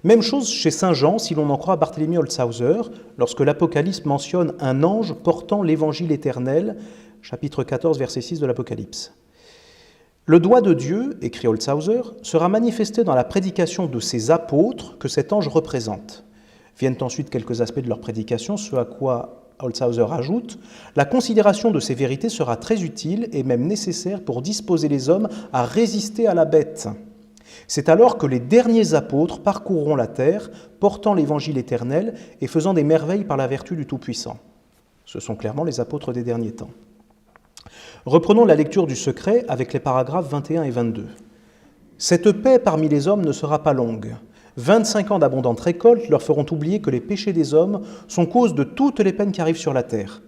Même chose chez Saint Jean, si l'on en croit Barthélemy Holzhauser, lorsque l'Apocalypse mentionne un ange portant l'évangile éternel, chapitre 14, verset 6 de l'Apocalypse. Le doigt de Dieu, écrit Holzhauser, sera manifesté dans la prédication de ces apôtres que cet ange représente. Viennent ensuite quelques aspects de leur prédication, ce à quoi Holzhauser ajoute « La considération de ces vérités sera très utile et même nécessaire pour disposer les hommes à résister à la bête. C'est alors que les derniers apôtres parcourront la terre, portant l'évangile éternel et faisant des merveilles par la vertu du Tout-Puissant. » Ce sont clairement les apôtres des derniers temps. Reprenons la lecture du secret avec les paragraphes 21 et 22. « Cette paix parmi les hommes ne sera pas longue. 25 ans d'abondantes récoltes leur feront oublier que les péchés des hommes sont cause de toutes les peines qui arrivent sur la terre.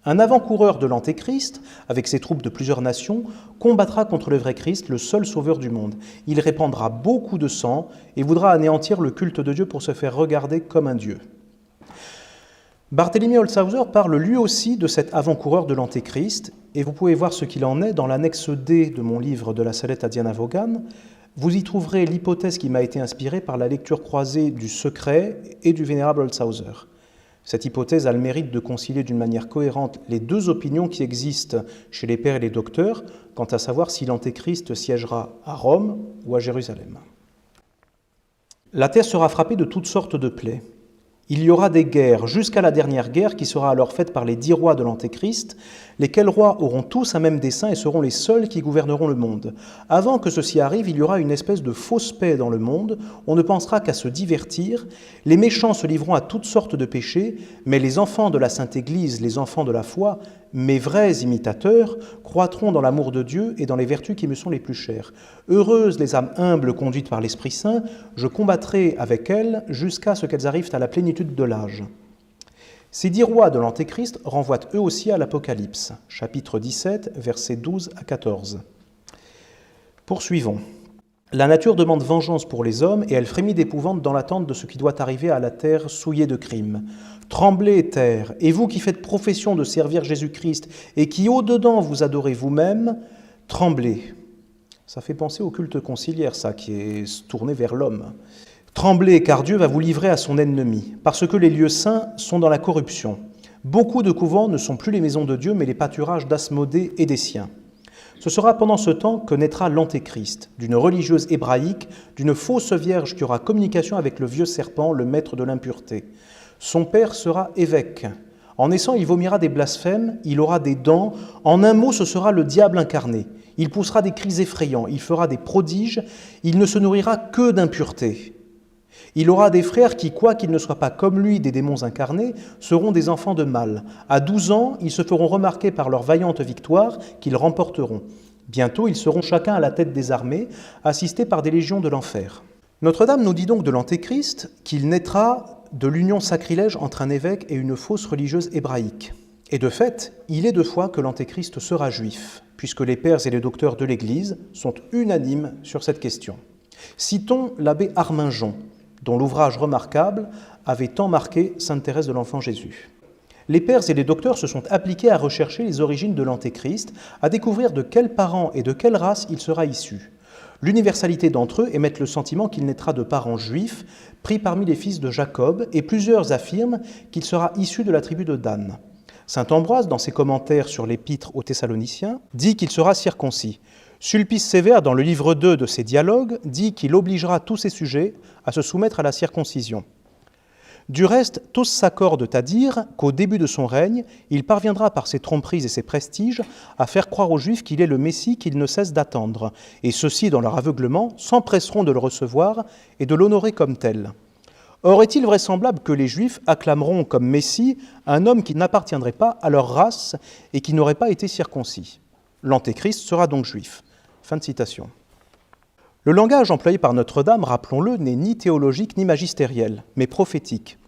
Un avant-coureur de l'Antéchrist, avec ses troupes de plusieurs nations, combattra contre le vrai Christ, le seul sauveur du monde. Il répandra beaucoup de sang et voudra anéantir le culte de Dieu pour se faire regarder comme un Dieu. » Barthélemy Holzhauser parle lui aussi de cet avant-coureur de l'Antéchrist, et vous pouvez voir ce qu'il en est dans l'annexe D de mon livre De la Salette à Diana Vaughan. Vous y trouverez l'hypothèse qui m'a été inspirée par la lecture croisée du Secret et du Vénérable Holzhauser. Cette hypothèse a le mérite de concilier d'une manière cohérente les deux opinions qui existent chez les pères et les docteurs quant à savoir si l'Antéchrist siégera à Rome ou à Jérusalem. La terre sera frappée de toutes sortes de plaies. Il y aura des guerres, jusqu'à la dernière guerre qui sera alors faite par les 10 rois de l'Antéchrist, lesquels rois auront tous un même dessein et seront les seuls qui gouverneront le monde. Avant que ceci arrive, il y aura une espèce de fausse paix dans le monde, on ne pensera qu'à se divertir, les méchants se livreront à toutes sortes de péchés, mais les enfants de la Sainte Église, les enfants de la foi, mes vrais imitateurs, croîtront dans l'amour de Dieu et dans les vertus qui me sont les plus chères. Heureuses les âmes humbles conduites par l'Esprit Saint, je combattrai avec elles jusqu'à ce qu'elles arrivent à la plénitude de l'âge. Ces 10 rois de l'Antéchrist renvoient eux aussi à l'Apocalypse, chapitre 17, versets 12 à 14. Poursuivons. La nature demande vengeance pour les hommes et elle frémit d'épouvante dans l'attente de ce qui doit arriver à la terre souillée de crimes. Tremblez, terre, et vous qui faites profession de servir Jésus-Christ et qui au-dedans vous adorez vous-même, tremblez. Ça fait penser au culte conciliaire, ça, qui est tourné vers l'homme. Tremblez, car Dieu va vous livrer à son ennemi, parce que les lieux saints sont dans la corruption. Beaucoup de couvents ne sont plus les maisons de Dieu, mais les pâturages d'Asmodée et des siens. Ce sera pendant ce temps que naîtra l'Antéchrist, d'une religieuse hébraïque, d'une fausse vierge qui aura communication avec le vieux serpent, le maître de l'impureté. Son père sera évêque. En naissant, il vomira des blasphèmes, il aura des dents. En un mot, ce sera le diable incarné. Il poussera des cris effrayants, il fera des prodiges, il ne se nourrira que d'impureté. Il aura des frères qui, quoiqu'ils ne soient pas comme lui des démons incarnés, seront des enfants de mal. À 12 ans, ils se feront remarquer par leur vaillante victoire qu'ils remporteront. Bientôt, ils seront chacun à la tête des armées, assistés par des légions de l'enfer. Notre-Dame nous dit donc de l'Antéchrist qu'il naîtra de l'union sacrilège entre un évêque et une fausse religieuse hébraïque. Et de fait, il est de foi que l'Antéchrist sera juif, puisque les pères et les docteurs de l'Église sont unanimes sur cette question. Citons l'abbé Arminjon, dont l'ouvrage remarquable avait tant marqué sainte Thérèse de l'Enfant Jésus. Les pères et les docteurs se sont appliqués à rechercher les origines de l'Antéchrist, à découvrir de quels parents et de quelle race il sera issu. L'universalité d'entre eux émettent le sentiment qu'il naîtra de parents juifs, pris parmi les fils de Jacob, et plusieurs affirment qu'il sera issu de la tribu de Dan. Saint Ambroise, dans ses commentaires sur l'épître aux Thessaloniciens, dit qu'il sera circoncis. Sulpice Sévère, dans le livre 2 de ses dialogues, dit qu'il obligera tous ses sujets à se soumettre à la circoncision. Du reste, tous s'accordent à dire qu'au début de son règne, il parviendra par ses tromperies et ses prestiges à faire croire aux Juifs qu'il est le Messie qu'ils ne cessent d'attendre, et ceux-ci, dans leur aveuglement, s'empresseront de le recevoir et de l'honorer comme tel. Or, est-il vraisemblable que les Juifs acclameront comme Messie un homme qui n'appartiendrait pas à leur race et qui n'aurait pas été circoncis ? L'Antéchrist sera donc juif. Fin de citation. Le langage employé par Notre-Dame, rappelons-le, n'est ni théologique ni magistériel, mais prophétique.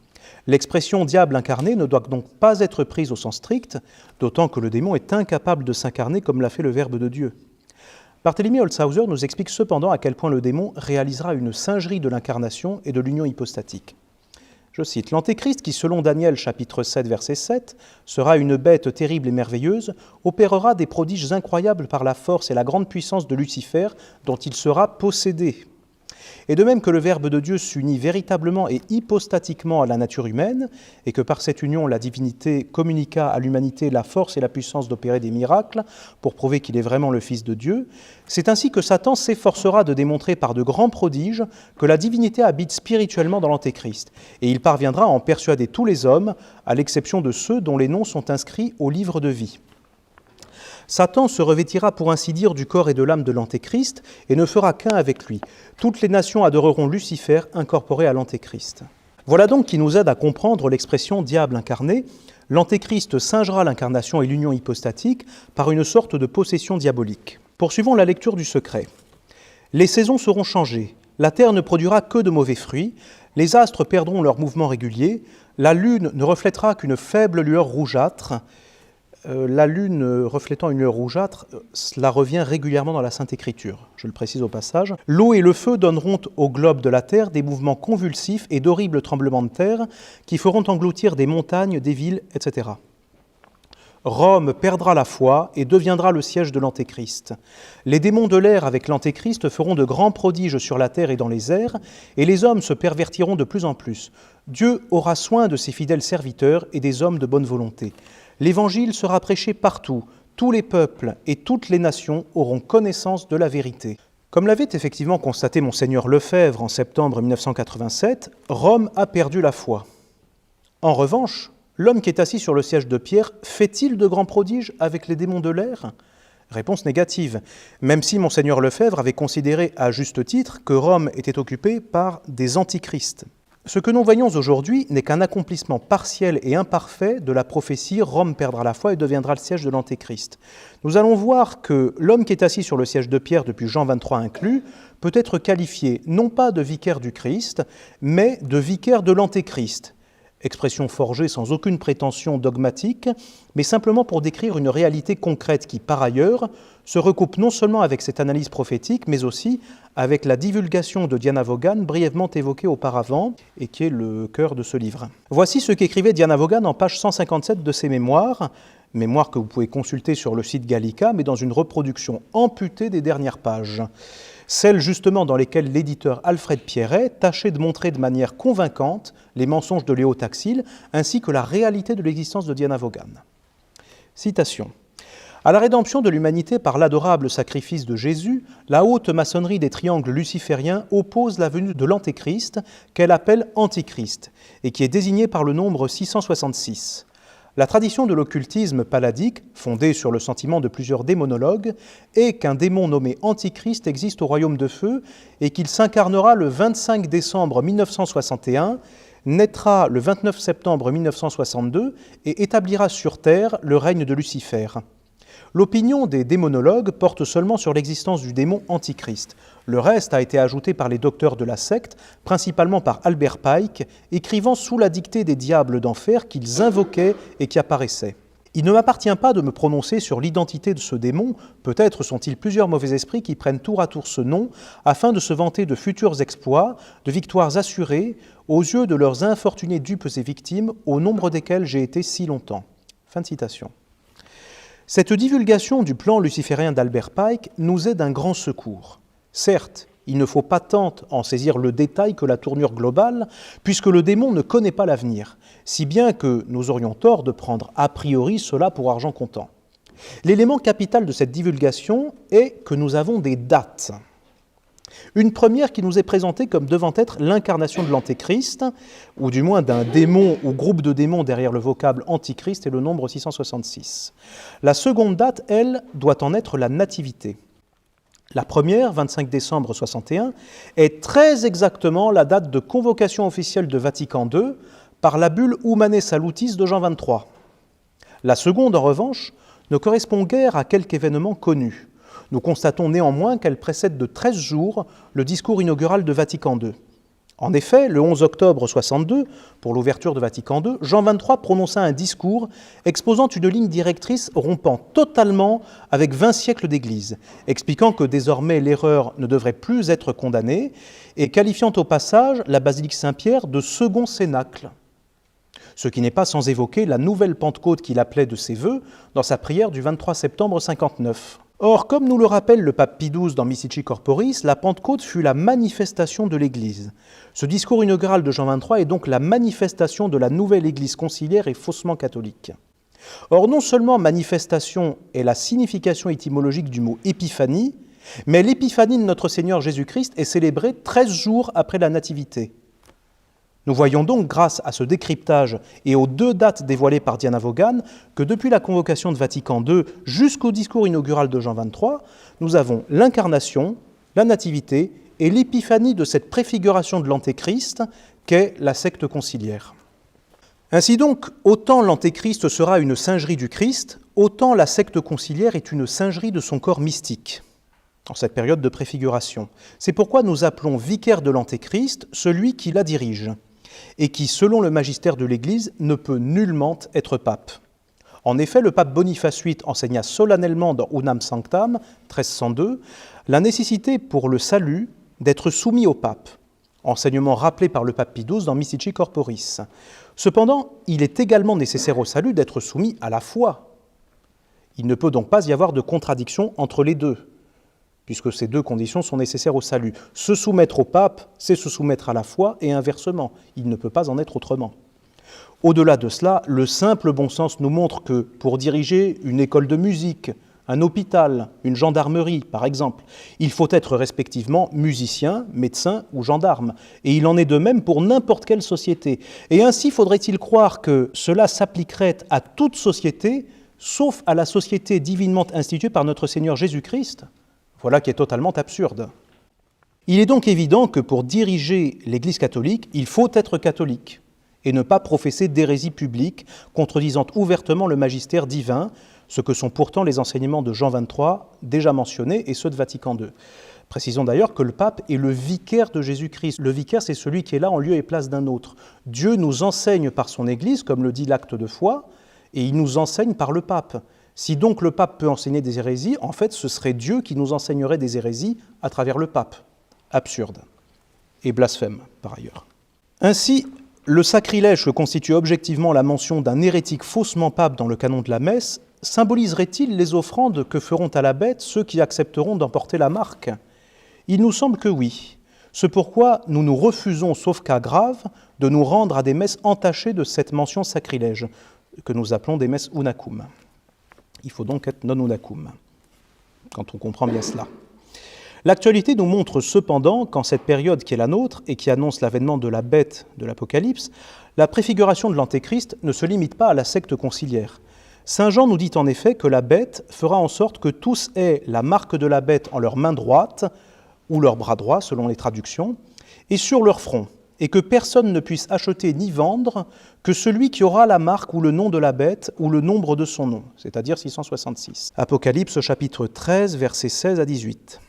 L'expression « diable incarné » ne doit donc pas être prise au sens strict, d'autant que le démon est incapable de s'incarner comme l'a fait le Verbe de Dieu. Barthélemy Holzhauser nous explique cependant à quel point le démon réalisera une singerie de l'incarnation et de l'union hypostatique. Je cite, « L'Antéchrist, qui selon Daniel chapitre 7, verset 7, sera une bête terrible et merveilleuse, opérera des prodiges incroyables par la force et la grande puissance de Lucifer, dont il sera possédé. » Et de même que le Verbe de Dieu s'unit véritablement et hypostatiquement à la nature humaine, et que par cette union la divinité communiqua à l'humanité la force et la puissance d'opérer des miracles pour prouver qu'il est vraiment le Fils de Dieu, c'est ainsi que Satan s'efforcera de démontrer par de grands prodiges que la divinité habite spirituellement dans l'Antéchrist, et il parviendra à en persuader tous les hommes, à l'exception de ceux dont les noms sont inscrits au livre de vie. Satan se revêtira pour ainsi dire du corps et de l'âme de l'Antéchrist et ne fera qu'un avec lui. Toutes les nations adoreront Lucifer incorporé à l'Antéchrist. Voilà donc qui nous aide à comprendre l'expression « diable incarné ». L'Antéchrist singera l'incarnation et l'union hypostatique par une sorte de possession diabolique. Poursuivons la lecture du secret. Les saisons seront changées, la terre ne produira que de mauvais fruits, les astres perdront leur mouvement régulier, la lune ne reflètera qu'une faible lueur rougeâtre. La lune reflétant une lueur rougeâtre, cela revient régulièrement dans la Sainte Écriture, je le précise au passage. L'eau et le feu donneront au globe de la terre des mouvements convulsifs et d'horribles tremblements de terre qui feront engloutir des montagnes, des villes, etc. Rome perdra la foi et deviendra le siège de l'Antéchrist. Les démons de l'air avec l'Antéchrist feront de grands prodiges sur la terre et dans les airs, et les hommes se pervertiront de plus en plus. Dieu aura soin de ses fidèles serviteurs et des hommes de bonne volonté. L'Évangile sera prêché partout, tous les peuples et toutes les nations auront connaissance de la vérité. Comme l'avait effectivement constaté Monseigneur Lefebvre en septembre 1987, Rome a perdu la foi. En revanche, l'homme qui est assis sur le siège de Pierre fait-il de grands prodiges avec les démons de l'air ? Réponse négative, même si Monseigneur Lefebvre avait considéré à juste titre que Rome était occupée par des antichrists. Ce que nous voyons aujourd'hui n'est qu'un accomplissement partiel et imparfait de la prophétie « Rome perdra la foi et deviendra le siège de l'Antéchrist ». Nous allons voir que l'homme qui est assis sur le siège de Pierre depuis Jean 23 inclus peut être qualifié non pas de vicaire du Christ, mais de vicaire de l'Antéchrist. Expression forgée sans aucune prétention dogmatique, mais simplement pour décrire une réalité concrète qui, par ailleurs, se recoupe non seulement avec cette analyse prophétique, mais aussi avec la divulgation de Diana Vaughan, brièvement évoquée auparavant, et qui est le cœur de ce livre. Voici ce qu'écrivait Diana Vaughan en page 157 de ses mémoires. mémoire que vous pouvez consulter sur le site Gallica, mais dans une reproduction amputée des dernières pages, celles justement dans lesquelles l'éditeur Alfred Pierret tâchait de montrer de manière convaincante les mensonges de Léo Taxil, ainsi que la réalité de l'existence de Diana Vaughan. Citation. À la rédemption de l'humanité par l'adorable sacrifice de Jésus, la haute maçonnerie des triangles lucifériens oppose la venue de l'Antéchrist, qu'elle appelle Antichrist, et qui est désigné par le nombre 666. La tradition de l'occultisme palladique, fondée sur le sentiment de plusieurs démonologues, est qu'un démon nommé Antichrist existe au royaume de feu et qu'il s'incarnera le 25 décembre 1961, naîtra le 29 septembre 1962 et établira sur terre le règne de Lucifer. L'opinion des démonologues porte seulement sur l'existence du démon Antichrist. Le reste a été ajouté par les docteurs de la secte, principalement par Albert Pike, écrivant sous la dictée des diables d'enfer qu'ils invoquaient et qui apparaissaient. Il ne m'appartient pas de me prononcer sur l'identité de ce démon, peut-être sont-ils plusieurs mauvais esprits qui prennent tour à tour ce nom, afin de se vanter de futurs exploits, de victoires assurées, aux yeux de leurs infortunés dupes et victimes, au nombre desquels j'ai été si longtemps. » Fin de citation. Cette divulgation du plan luciférien d'Albert Pike nous est d'un grand secours. Certes, il ne faut pas tant en saisir le détail que la tournure globale, puisque le démon ne connaît pas l'avenir, si bien que nous aurions tort de prendre a priori cela pour argent comptant. L'élément capital de cette divulgation est que nous avons des dates. Une première qui nous est présentée comme devant être l'incarnation de l'Antéchrist, ou du moins d'un démon ou groupe de démons derrière le vocable Antichrist et le nombre 666. La seconde date, elle, doit en être la nativité. La première, 25 décembre 61, est très exactement la date de convocation officielle de Vatican II par la bulle Humanae Salutis de Jean XXIII. La seconde, en revanche, ne correspond guère à quelque événement connu. Nous constatons néanmoins qu'elle précède de 13 jours le discours inaugural de Vatican II. En effet, le 11 octobre 62, pour l'ouverture de Vatican II, Jean XXIII prononça un discours exposant une ligne directrice rompant totalement avec 20 siècles d'Église, expliquant que désormais l'erreur ne devrait plus être condamnée et qualifiant au passage la basilique Saint-Pierre de second cénacle. Ce qui n'est pas sans évoquer la nouvelle Pentecôte qu'il appelait de ses vœux dans sa prière du 23 septembre 59. Or, comme nous le rappelle le pape Pie XII dans Mystici Corporis, la Pentecôte fut la manifestation de l'Église. Ce discours inaugural de Jean XXIII est donc la manifestation de la nouvelle Église conciliaire et faussement catholique. Or, non seulement manifestation est la signification étymologique du mot épiphanie, mais l'épiphanie de notre Seigneur Jésus-Christ est célébrée 13 jours après la Nativité. Nous voyons donc, grâce à ce décryptage et aux 2 dates dévoilées par Diana Vaughan, que depuis la convocation de Vatican II jusqu'au discours inaugural de Jean XXIII, nous avons l'incarnation, la nativité et l'épiphanie de cette préfiguration de l'Antéchrist qu'est la secte conciliaire. Ainsi donc, autant l'Antéchrist sera une singerie du Christ, autant la secte conciliaire est une singerie de son corps mystique, en cette période de préfiguration. C'est pourquoi nous appelons vicaire de l'Antéchrist celui qui la dirige, et qui, selon le magistère de l'Église, ne peut nullement être pape. En effet, le pape Boniface VIII enseigna solennellement dans Unam Sanctam, 1302, la nécessité pour le salut d'être soumis au pape, enseignement rappelé par le pape Pie XII dans Mystici Corporis. Cependant, il est également nécessaire au salut d'être soumis à la foi. Il ne peut donc pas y avoir de contradiction entre les deux, puisque ces 2 conditions sont nécessaires au salut. Se soumettre au pape, c'est se soumettre à la foi, et inversement, il ne peut pas en être autrement. Au-delà de cela, le simple bon sens nous montre que pour diriger une école de musique, un hôpital, une gendarmerie par exemple, il faut être respectivement musicien, médecin ou gendarme. Et il en est de même pour n'importe quelle société. Et ainsi faudrait-il croire que cela s'appliquerait à toute société, sauf à la société divinement instituée par notre Seigneur Jésus-Christ. Voilà qui est totalement absurde. Il est donc évident que pour diriger l'Église catholique, il faut être catholique et ne pas professer d'hérésie publique, contredisant ouvertement le magistère divin, ce que sont pourtant les enseignements de Jean XXIII déjà mentionnés et ceux de Vatican II. Précisons d'ailleurs que le pape est le vicaire de Jésus-Christ. Le vicaire, c'est celui qui est là en lieu et place d'un autre. Dieu nous enseigne par son Église, comme le dit l'acte de foi, et il nous enseigne par le pape. Si donc le pape peut enseigner des hérésies, en fait, ce serait Dieu qui nous enseignerait des hérésies à travers le pape. Absurde. Et blasphème, par ailleurs. Ainsi, Le sacrilège que constitue objectivement la mention d'un hérétique faussement pape dans le canon de la messe symboliserait-il les offrandes que feront à la bête ceux qui accepteront d'emporter la marque ? Il nous semble que oui. C'est pourquoi nous nous refusons, sauf cas grave, de nous rendre à des messes entachées de cette mention sacrilège, que nous appelons des messes unacum. Il faut donc être non unacum, quand on comprend bien cela. L'actualité nous montre cependant qu'en cette période qui est la nôtre et qui annonce l'avènement de la bête de l'Apocalypse, la préfiguration de l'Antéchrist ne se limite pas à la secte conciliaire. Saint Jean nous dit en effet que la bête fera en sorte que tous aient la marque de la bête en leur main droite, ou leur bras droit, selon les traductions, et sur leur front, et que personne ne puisse acheter ni vendre que celui qui aura la marque ou le nom de la bête ou le nombre de son nom, c'est-à-dire 666. Apocalypse chapitre 13, versets 16 à 18.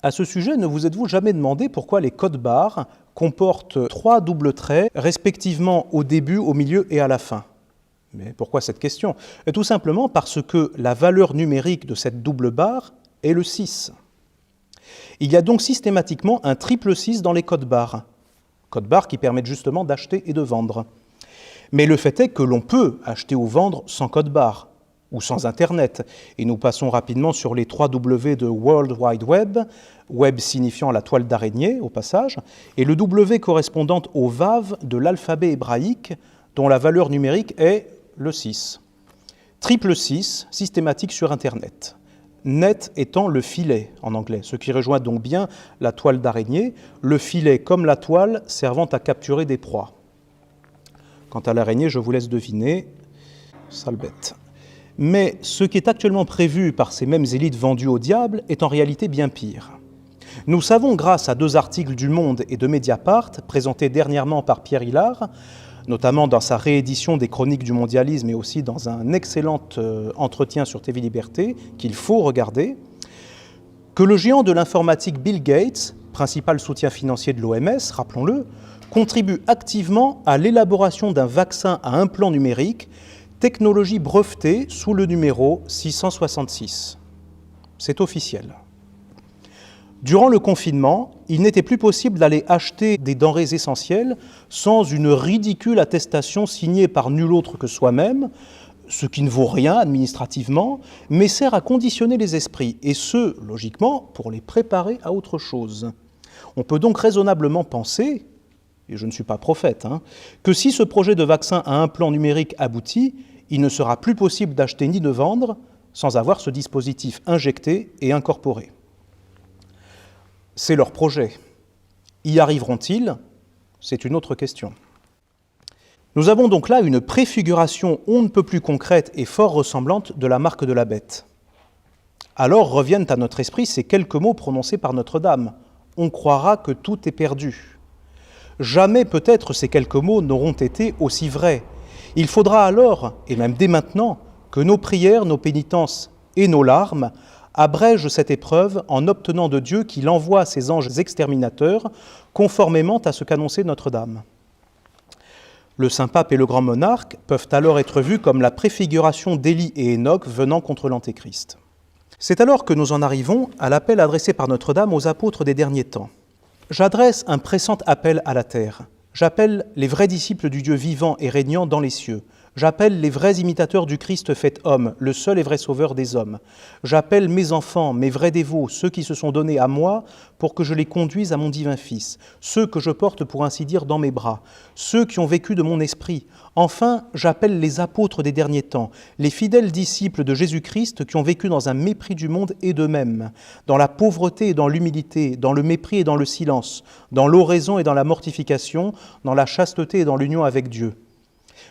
À ce sujet, ne vous êtes-vous jamais demandé pourquoi les codes-barres comportent 3 doubles traits, respectivement au début, au milieu et à la fin ? Mais pourquoi cette question ? Tout simplement parce que la valeur numérique de cette double barre est le 6. Il y a donc systématiquement un triple 6 dans les codes-barres. Codes-barres qui permettent justement d'acheter et de vendre. Mais le fait est que l'on peut acheter ou vendre sans code-barre ou sans Internet. Et nous passons rapidement sur les 3 W de World Wide Web, web signifiant la toile d'araignée au passage, et le W correspondant au Vav de l'alphabet hébraïque, dont la valeur numérique est le 6. Triple 6, systématique sur Internet. Net étant le filet en anglais, ce qui rejoint donc bien la toile d'araignée, le filet comme la toile servant à capturer des proies. Quant à l'araignée, je vous laisse deviner, sale bête. Mais ce qui est actuellement prévu par ces mêmes élites vendues au diable est en réalité bien pire. Nous savons, grâce à 2 articles du Monde et de Mediapart, présentés dernièrement par Pierre Hilard, notamment dans sa réédition des Chroniques du mondialisme et aussi dans un excellent entretien sur TV Liberté, qu'il faut regarder, que le géant de l'informatique Bill Gates, principal soutien financier de l'OMS, rappelons-le, contribue activement à l'élaboration d'un vaccin à implant numérique, technologie brevetée sous le numéro 666. C'est officiel. Durant le confinement, il n'était plus possible d'aller acheter des denrées essentielles sans une ridicule attestation signée par nul autre que soi-même, ce qui ne vaut rien administrativement, mais sert à conditionner les esprits, et ce, logiquement, pour les préparer à autre chose. On peut donc raisonnablement penser, et je ne suis pas prophète, que si ce projet de vaccin à implant numérique aboutit, il ne sera plus possible d'acheter ni de vendre sans avoir ce dispositif injecté et incorporé. C'est leur projet. Y arriveront-ils ? C'est une autre question. Nous avons donc là une préfiguration on ne peut plus concrète et fort ressemblante de la marque de la bête. Alors reviennent à notre esprit ces quelques mots prononcés par Notre-Dame. On croira que tout est perdu. Jamais peut-être ces quelques mots n'auront été aussi vrais. Il faudra alors, et même dès maintenant, que nos prières, nos pénitences et nos larmes abrègent cette épreuve en obtenant de Dieu qu'il envoie ses anges exterminateurs, conformément à ce qu'annonçait Notre-Dame. Le Saint-Pape et le Grand Monarque peuvent alors être vus comme la préfiguration d'Élie et Enoch venant contre l'Antéchrist. C'est alors que nous en arrivons à l'appel adressé par Notre-Dame aux apôtres des derniers temps. J'adresse un pressant appel à la terre. J'appelle les vrais disciples du Dieu vivant et régnant dans les cieux. J'appelle les vrais imitateurs du Christ fait homme, le seul et vrai sauveur des hommes. J'appelle mes enfants, mes vrais dévots, ceux qui se sont donnés à moi pour que je les conduise à mon divin Fils, ceux que je porte pour ainsi dire dans mes bras, ceux qui ont vécu de mon esprit. Enfin, j'appelle les apôtres des derniers temps, les fidèles disciples de Jésus-Christ qui ont vécu dans un mépris du monde et d'eux-mêmes, dans la pauvreté et dans l'humilité, dans le mépris et dans le silence, dans l'oraison et dans la mortification, dans la chasteté et dans l'union avec Dieu,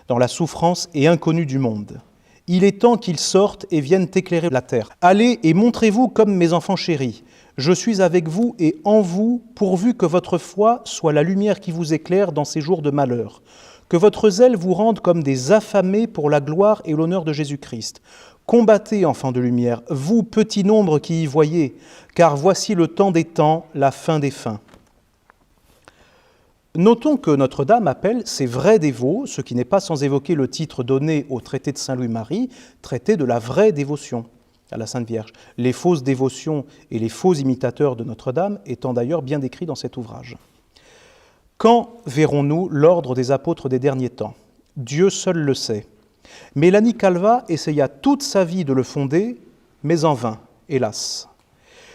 dans la souffrance et inconnue du monde. Il est temps qu'ils sortent et viennent éclairer la terre. Allez et montrez-vous comme mes enfants chéris. Je suis avec vous et en vous, pourvu que votre foi soit la lumière qui vous éclaire dans ces jours de malheur. Que votre zèle vous rende comme des affamés pour la gloire et l'honneur de Jésus-Christ. Combattez, enfants de lumière, vous, petit nombre qui y voyez, car voici le temps des temps, la fin des fins. Notons que Notre-Dame appelle ses vrais dévots, ce qui n'est pas sans évoquer le titre donné au traité de Saint-Louis-Marie, traité de la vraie dévotion à la Sainte Vierge. Les fausses dévotions et les faux imitateurs de Notre-Dame étant d'ailleurs bien décrits dans cet ouvrage. Quand verrons-nous l'ordre des apôtres des derniers temps ? Dieu seul le sait. Mélanie Calva essaya toute sa vie de le fonder, mais en vain, hélas.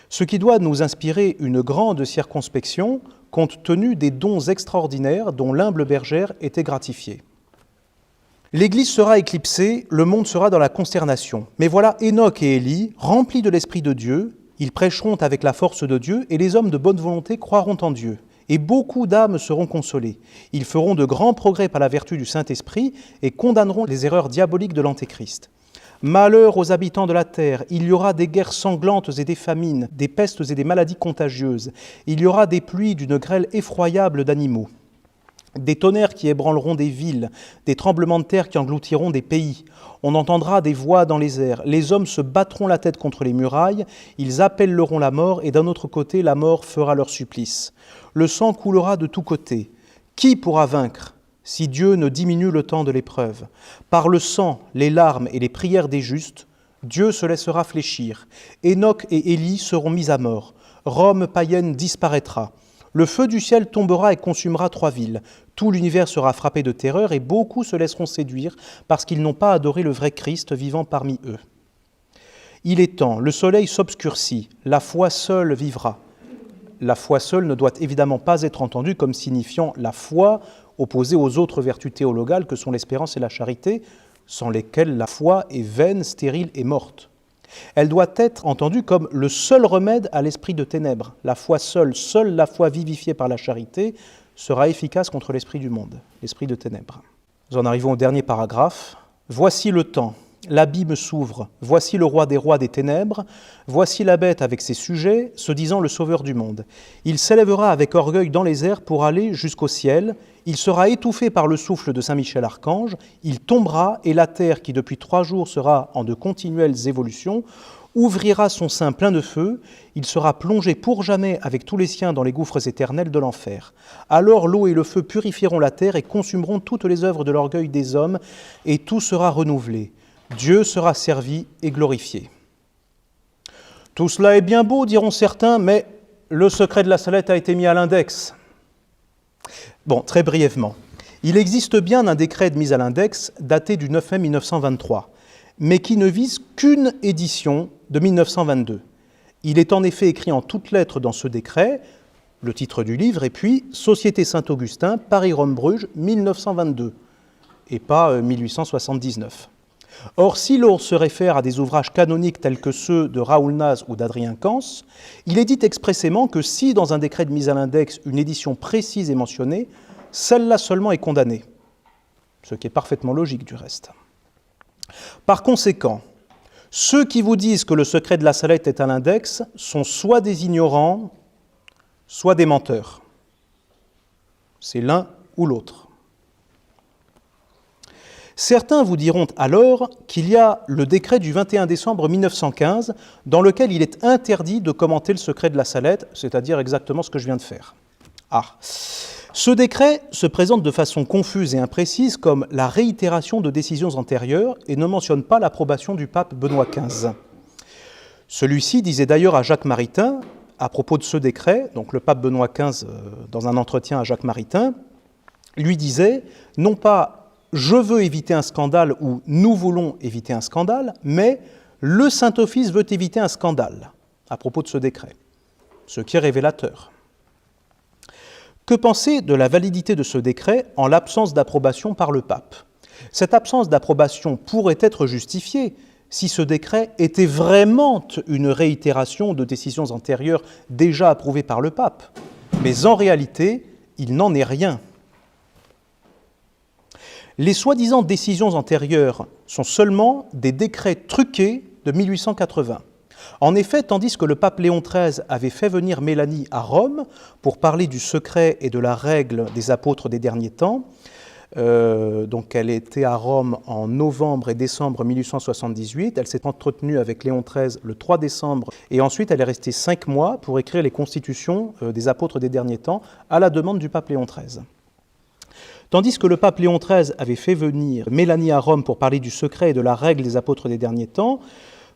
Ce qui doit nous inspirer une grande circonspection, compte tenu des dons extraordinaires dont l'humble bergère était gratifiée. L'Église sera éclipsée, le monde sera dans la consternation. Mais voilà Enoch et Élie, remplis de l'Esprit de Dieu, ils prêcheront avec la force de Dieu et les hommes de bonne volonté croiront en Dieu. Et beaucoup d'âmes seront consolées. Ils feront de grands progrès par la vertu du Saint-Esprit et condamneront les erreurs diaboliques de l'Antéchrist. Malheur aux habitants de la terre, il y aura des guerres sanglantes et des famines, des pestes et des maladies contagieuses. Il y aura des pluies d'une grêle effroyable d'animaux. Des tonnerres qui ébranleront des villes, des tremblements de terre qui engloutiront des pays. On entendra des voix dans les airs. Les hommes se battront la tête contre les murailles, ils appelleront la mort, et d'un autre côté, la mort fera leur supplice. Le sang coulera de tous côtés. Qui pourra vaincre si Dieu ne diminue le temps de l'épreuve ? Par le sang, les larmes et les prières des justes, Dieu se laissera fléchir. Enoch et Élie seront mis à mort. Rome païenne disparaîtra. Le feu du ciel tombera et consumera 3 villes. Tout l'univers sera frappé de terreur et beaucoup se laisseront séduire parce qu'ils n'ont pas adoré le vrai Christ vivant parmi eux. Il est temps, le soleil s'obscurcit, la foi seule vivra. La foi seule ne doit évidemment pas être entendue comme signifiant la foi opposée aux autres vertus théologales que sont l'espérance et la charité, sans lesquelles la foi est vaine, stérile et morte. Elle doit être entendue comme le seul remède à l'esprit de ténèbres. La foi seule la foi vivifiée par la charité, sera efficace contre l'esprit du monde, l'esprit de ténèbres. Nous en arrivons au dernier paragraphe. Voici le temps, l'abîme s'ouvre, voici le roi des rois des ténèbres, voici la bête avec ses sujets, se disant le sauveur du monde. Il s'élèvera avec orgueil dans les airs pour aller jusqu'au ciel, il sera étouffé par le souffle de Saint-Michel Archange, il tombera et la terre qui depuis 3 jours sera en de continuelles évolutions, ouvrira son sein plein de feu, il sera plongé pour jamais avec tous les siens dans les gouffres éternels de l'enfer. Alors l'eau et le feu purifieront la terre et consumeront toutes les œuvres de l'orgueil des hommes, et tout sera renouvelé. Dieu sera servi et glorifié. Tout cela est bien beau, diront certains, mais le secret de la Salette a été mis à l'index. Bon, très brièvement. Il existe bien un décret de mise à l'index daté du 9 mai 1923, mais qui ne vise qu'une édition de 1922. Il est en effet écrit en toutes lettres dans ce décret, le titre du livre, et puis « Société Saint-Augustin, Paris-Rome-Bruges, 1922 », et pas 1879. Or, si l'on se réfère à des ouvrages canoniques tels que ceux de Raoul Naz ou d'Adrien Cans, il est dit expressément que si, dans un décret de mise à l'index, une édition précise est mentionnée, celle-là seulement est condamnée, ce qui est parfaitement logique du reste. Par conséquent, ceux qui vous disent que le secret de la Salette est à l'index sont soit des ignorants, soit des menteurs. C'est l'un ou l'autre. Certains vous diront alors qu'il y a le décret du 21 décembre 1915 dans lequel il est interdit de commenter le secret de la Salette, c'est-à-dire exactement ce que je viens de faire. Ce décret se présente de façon confuse et imprécise comme la réitération de décisions antérieures et ne mentionne pas l'approbation du pape Benoît XV. Celui-ci disait d'ailleurs à Jacques Maritain, à propos de ce décret, donc le pape Benoît XV, dans un entretien à Jacques Maritain, lui disait non pas « je veux éviter un scandale » ou « nous voulons éviter un scandale », mais « le Saint-Office veut éviter un scandale » à propos de ce décret, ce qui est révélateur. Que penser de la validité de ce décret en l'absence d'approbation par le pape ? Cette absence d'approbation pourrait être justifiée si ce décret était vraiment une réitération de décisions antérieures déjà approuvées par le pape. Mais en réalité, il n'en est rien. Les soi-disant décisions antérieures sont seulement des décrets truqués de 1880. En effet, tandis que le pape Léon XIII avait fait venir Mélanie à Rome pour parler du secret et de la règle des apôtres des derniers temps, donc elle était à Rome en novembre et décembre 1878, elle s'est entretenue avec Léon XIII le 3 décembre, et ensuite elle est restée 5 mois pour écrire les constitutions des apôtres des derniers temps à la demande du pape Léon XIII. Tandis que le pape Léon XIII avait fait venir Mélanie à Rome pour parler du secret et de la règle des apôtres des derniers temps,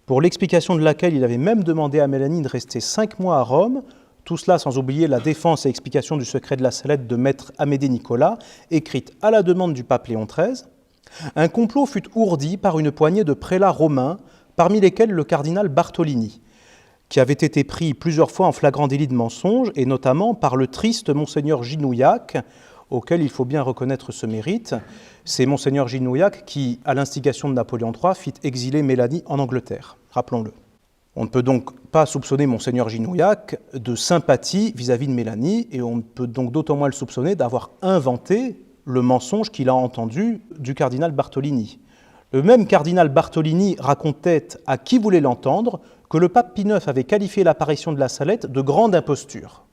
pour l'explication de laquelle il avait même demandé à Mélanie de rester 5 mois à Rome, Tout cela sans oublier la défense et explication du secret de la Salette de maître Amédée Nicolas, écrite à la demande du pape Léon XIII. Un complot fut ourdi par une poignée de prélats romains, parmi lesquels le cardinal Bartolini, qui avait été pris plusieurs fois en flagrant délit de mensonge, et notamment par le triste monseigneur Ginouillac, auquel il faut bien reconnaître ce mérite. C'est monseigneur Ginouillac qui, à l'instigation de Napoléon III, fit exiler Mélanie en Angleterre, rappelons-le. On ne peut donc pas soupçonner monseigneur Ginouillac de sympathie vis-à-vis de Mélanie, et on ne peut donc d'autant moins le soupçonner d'avoir inventé le mensonge qu'il a entendu du cardinal Bartolini. Le même cardinal Bartolini racontait à qui voulait l'entendre que le pape Pie IX avait qualifié l'apparition de la Salette de grande imposture.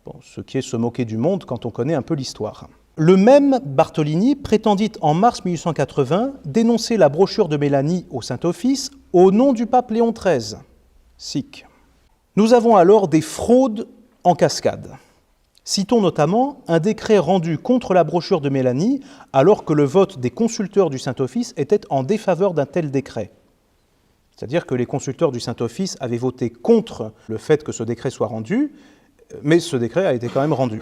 Bon, ce qui est se moquer du monde quand on connaît un peu l'histoire. Le même Bartolini prétendit en mars 1880 dénoncer la brochure de Mélanie au Saint-Office au nom du pape Léon XIII. Sic. Nous avons alors des fraudes en cascade. Citons notamment un décret rendu contre la brochure de Mélanie alors que le vote des consulteurs du Saint-Office était en défaveur d'un tel décret. C'est-à-dire que les consulteurs du Saint-Office avaient voté contre le fait que ce décret soit rendu, mais ce décret a été quand même rendu,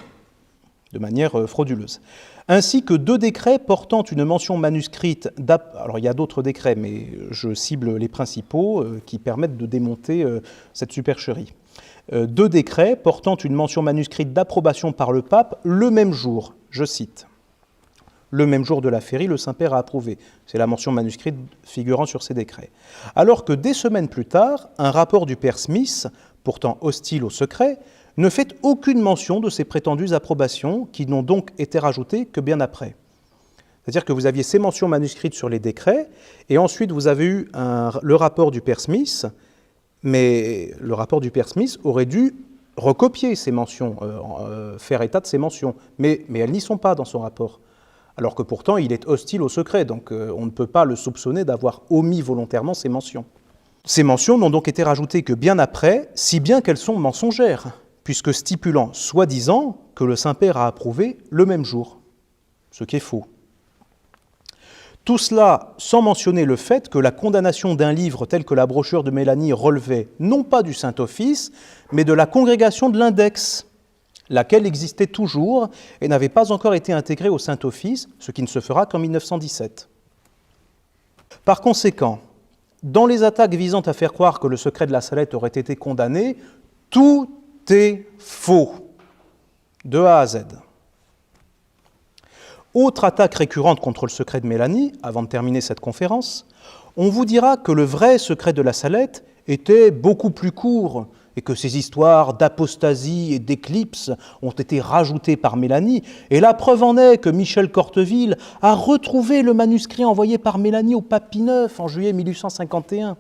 de manière frauduleuse. Ainsi que 2 décrets portant une mention manuscrite, alors il y a d'autres décrets, mais je cible les principaux qui permettent de démonter cette supercherie. 2 décrets portant une mention manuscrite d'approbation par le pape le même jour, je cite. Le même jour de la féerie, le Saint-Père a approuvé. C'est la mention manuscrite figurant sur ces décrets. Alors que des semaines plus tard, un rapport du père Smith, pourtant hostile au secret, ne fait aucune mention de ces prétendues approbations qui n'ont donc été rajoutées que bien après. C'est-à-dire que vous aviez ces mentions manuscrites sur les décrets, et ensuite vous avez eu le rapport du père Smith, mais le rapport du père Smith aurait dû recopier ces mentions, faire état de ces mentions, mais elles n'y sont pas dans son rapport. Alors que pourtant il est hostile au secret, donc on ne peut pas le soupçonner d'avoir omis volontairement ces mentions. Ces mentions n'ont donc été rajoutées que bien après, si bien qu'elles sont mensongères, puisque stipulant soi-disant que le Saint-Père a approuvé le même jour, ce qui est faux. Tout cela sans mentionner le fait que la condamnation d'un livre tel que la brochure de Mélanie relevait non pas du Saint-Office, mais de la congrégation de l'Index, laquelle existait toujours et n'avait pas encore été intégrée au Saint-Office, ce qui ne se fera qu'en 1917. Par conséquent, dans les attaques visant à faire croire que le secret de la Salette aurait été condamné, tout est faux, de A à Z. Autre attaque récurrente contre le secret de Mélanie, avant de terminer cette conférence, on vous dira que le vrai secret de la Salette était beaucoup plus court et que ces histoires d'apostasie et d'éclipse ont été rajoutées par Mélanie. Et la preuve en est que Michel Corteville a retrouvé le manuscrit envoyé par Mélanie au pape Pie IX en juillet 1851.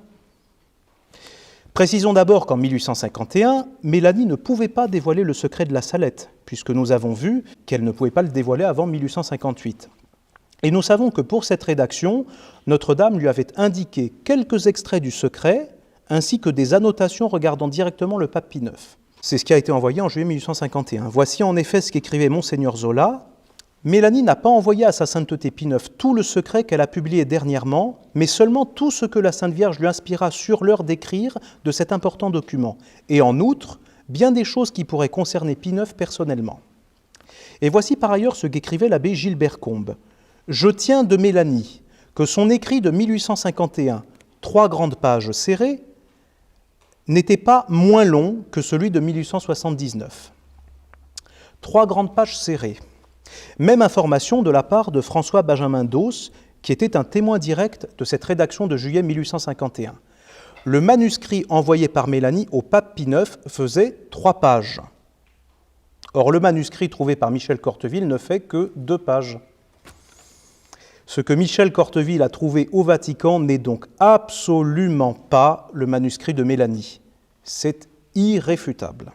Précisons d'abord qu'en 1851, Mélanie ne pouvait pas dévoiler le secret de la Salette, puisque nous avons vu qu'elle ne pouvait pas le dévoiler avant 1858. Et nous savons que pour cette rédaction, Notre-Dame lui avait indiqué quelques extraits du secret, ainsi que des annotations regardant directement le pape Pie IX. C'est ce qui a été envoyé en juillet 1851. Voici en effet ce qu'écrivait Monseigneur Zola. Mélanie n'a pas envoyé à sa sainteté Pie IX tout le secret qu'elle a publié dernièrement, mais seulement tout ce que la Sainte Vierge lui inspira sur l'heure d'écrire de cet important document, et en outre, bien des choses qui pourraient concerner Pie IX personnellement. Et voici par ailleurs ce qu'écrivait l'abbé Gilbert Combe. « Je tiens de Mélanie que son écrit de 1851, 3 grandes pages serrées, n'était pas moins long que celui de 1879. 3 grandes pages serrées. Même information de la part de François Benjamin d'Os, qui était un témoin direct de cette rédaction de juillet 1851. Le manuscrit envoyé par Mélanie au pape Pie IX faisait 3 pages. Or, le manuscrit trouvé par Michel Corteville ne fait que 2 pages. Ce que Michel Corteville a trouvé au Vatican n'est donc absolument pas le manuscrit de Mélanie. C'est irréfutable.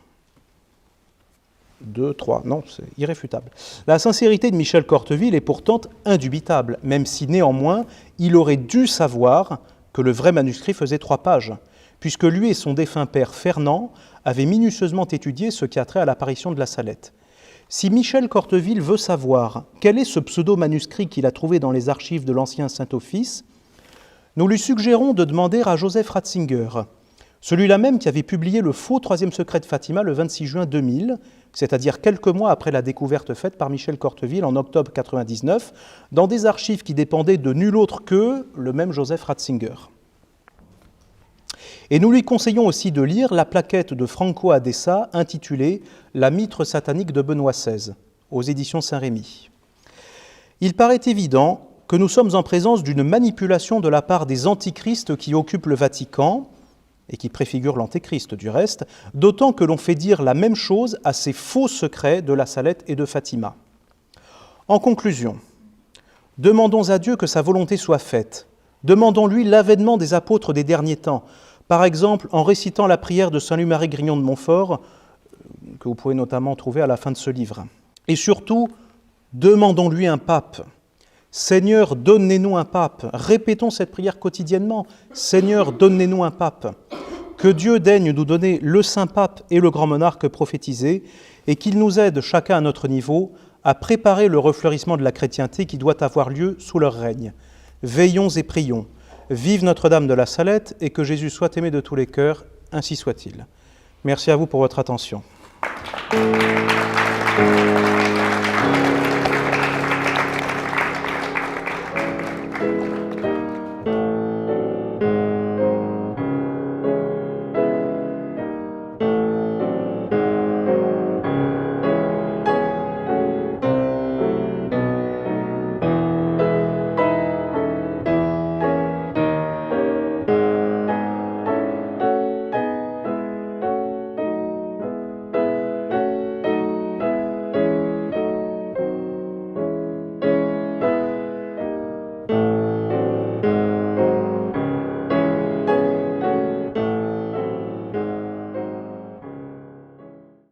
2, 3, non, c'est irréfutable. La sincérité de Michel Corteville est pourtant indubitable, même si néanmoins, il aurait dû savoir que le vrai manuscrit faisait 3 pages, puisque lui et son défunt père Fernand avaient minutieusement étudié ce qui a trait à l'apparition de la Salette. Si Michel Corteville veut savoir quel est ce pseudo-manuscrit qu'il a trouvé dans les archives de l'ancien Saint-Office, nous lui suggérons de demander à Joseph Ratzinger Celui-là même qui avait publié le faux troisième secret de Fatima le 26 juin 2000, c'est-à-dire quelques mois après la découverte faite par Michel Corteville en octobre 1999, dans des archives qui dépendaient de nul autre que le même Joseph Ratzinger. Et nous lui conseillons aussi de lire la plaquette de Franco Adessa intitulée « La mitre satanique de Benoît XVI » aux éditions Saint-Rémy. Il paraît évident que nous sommes en présence d'une manipulation de la part des antichrists qui occupent le Vatican, et qui préfigurent l'antéchrist du reste, d'autant que l'on fait dire la même chose à ces faux secrets de la Salette et de Fatima. En conclusion, demandons à Dieu que sa volonté soit faite. Demandons-lui l'avènement des apôtres des derniers temps, par exemple en récitant la prière de Saint Louis-Marie Grignon de Montfort, que vous pouvez notamment trouver à la fin de ce livre. Et surtout, demandons-lui un pape. Seigneur, donnez-nous un pape. Répétons cette prière quotidiennement. Seigneur, donnez-nous un pape. Que Dieu daigne nous donner le saint pape et le grand monarque prophétisé, et qu'il nous aide, chacun à notre niveau, à préparer le refleurissement de la chrétienté qui doit avoir lieu sous leur règne. Veillons et prions. Vive Notre-Dame de la Salette, et que Jésus soit aimé de tous les cœurs, ainsi soit-il. Merci à vous pour votre attention.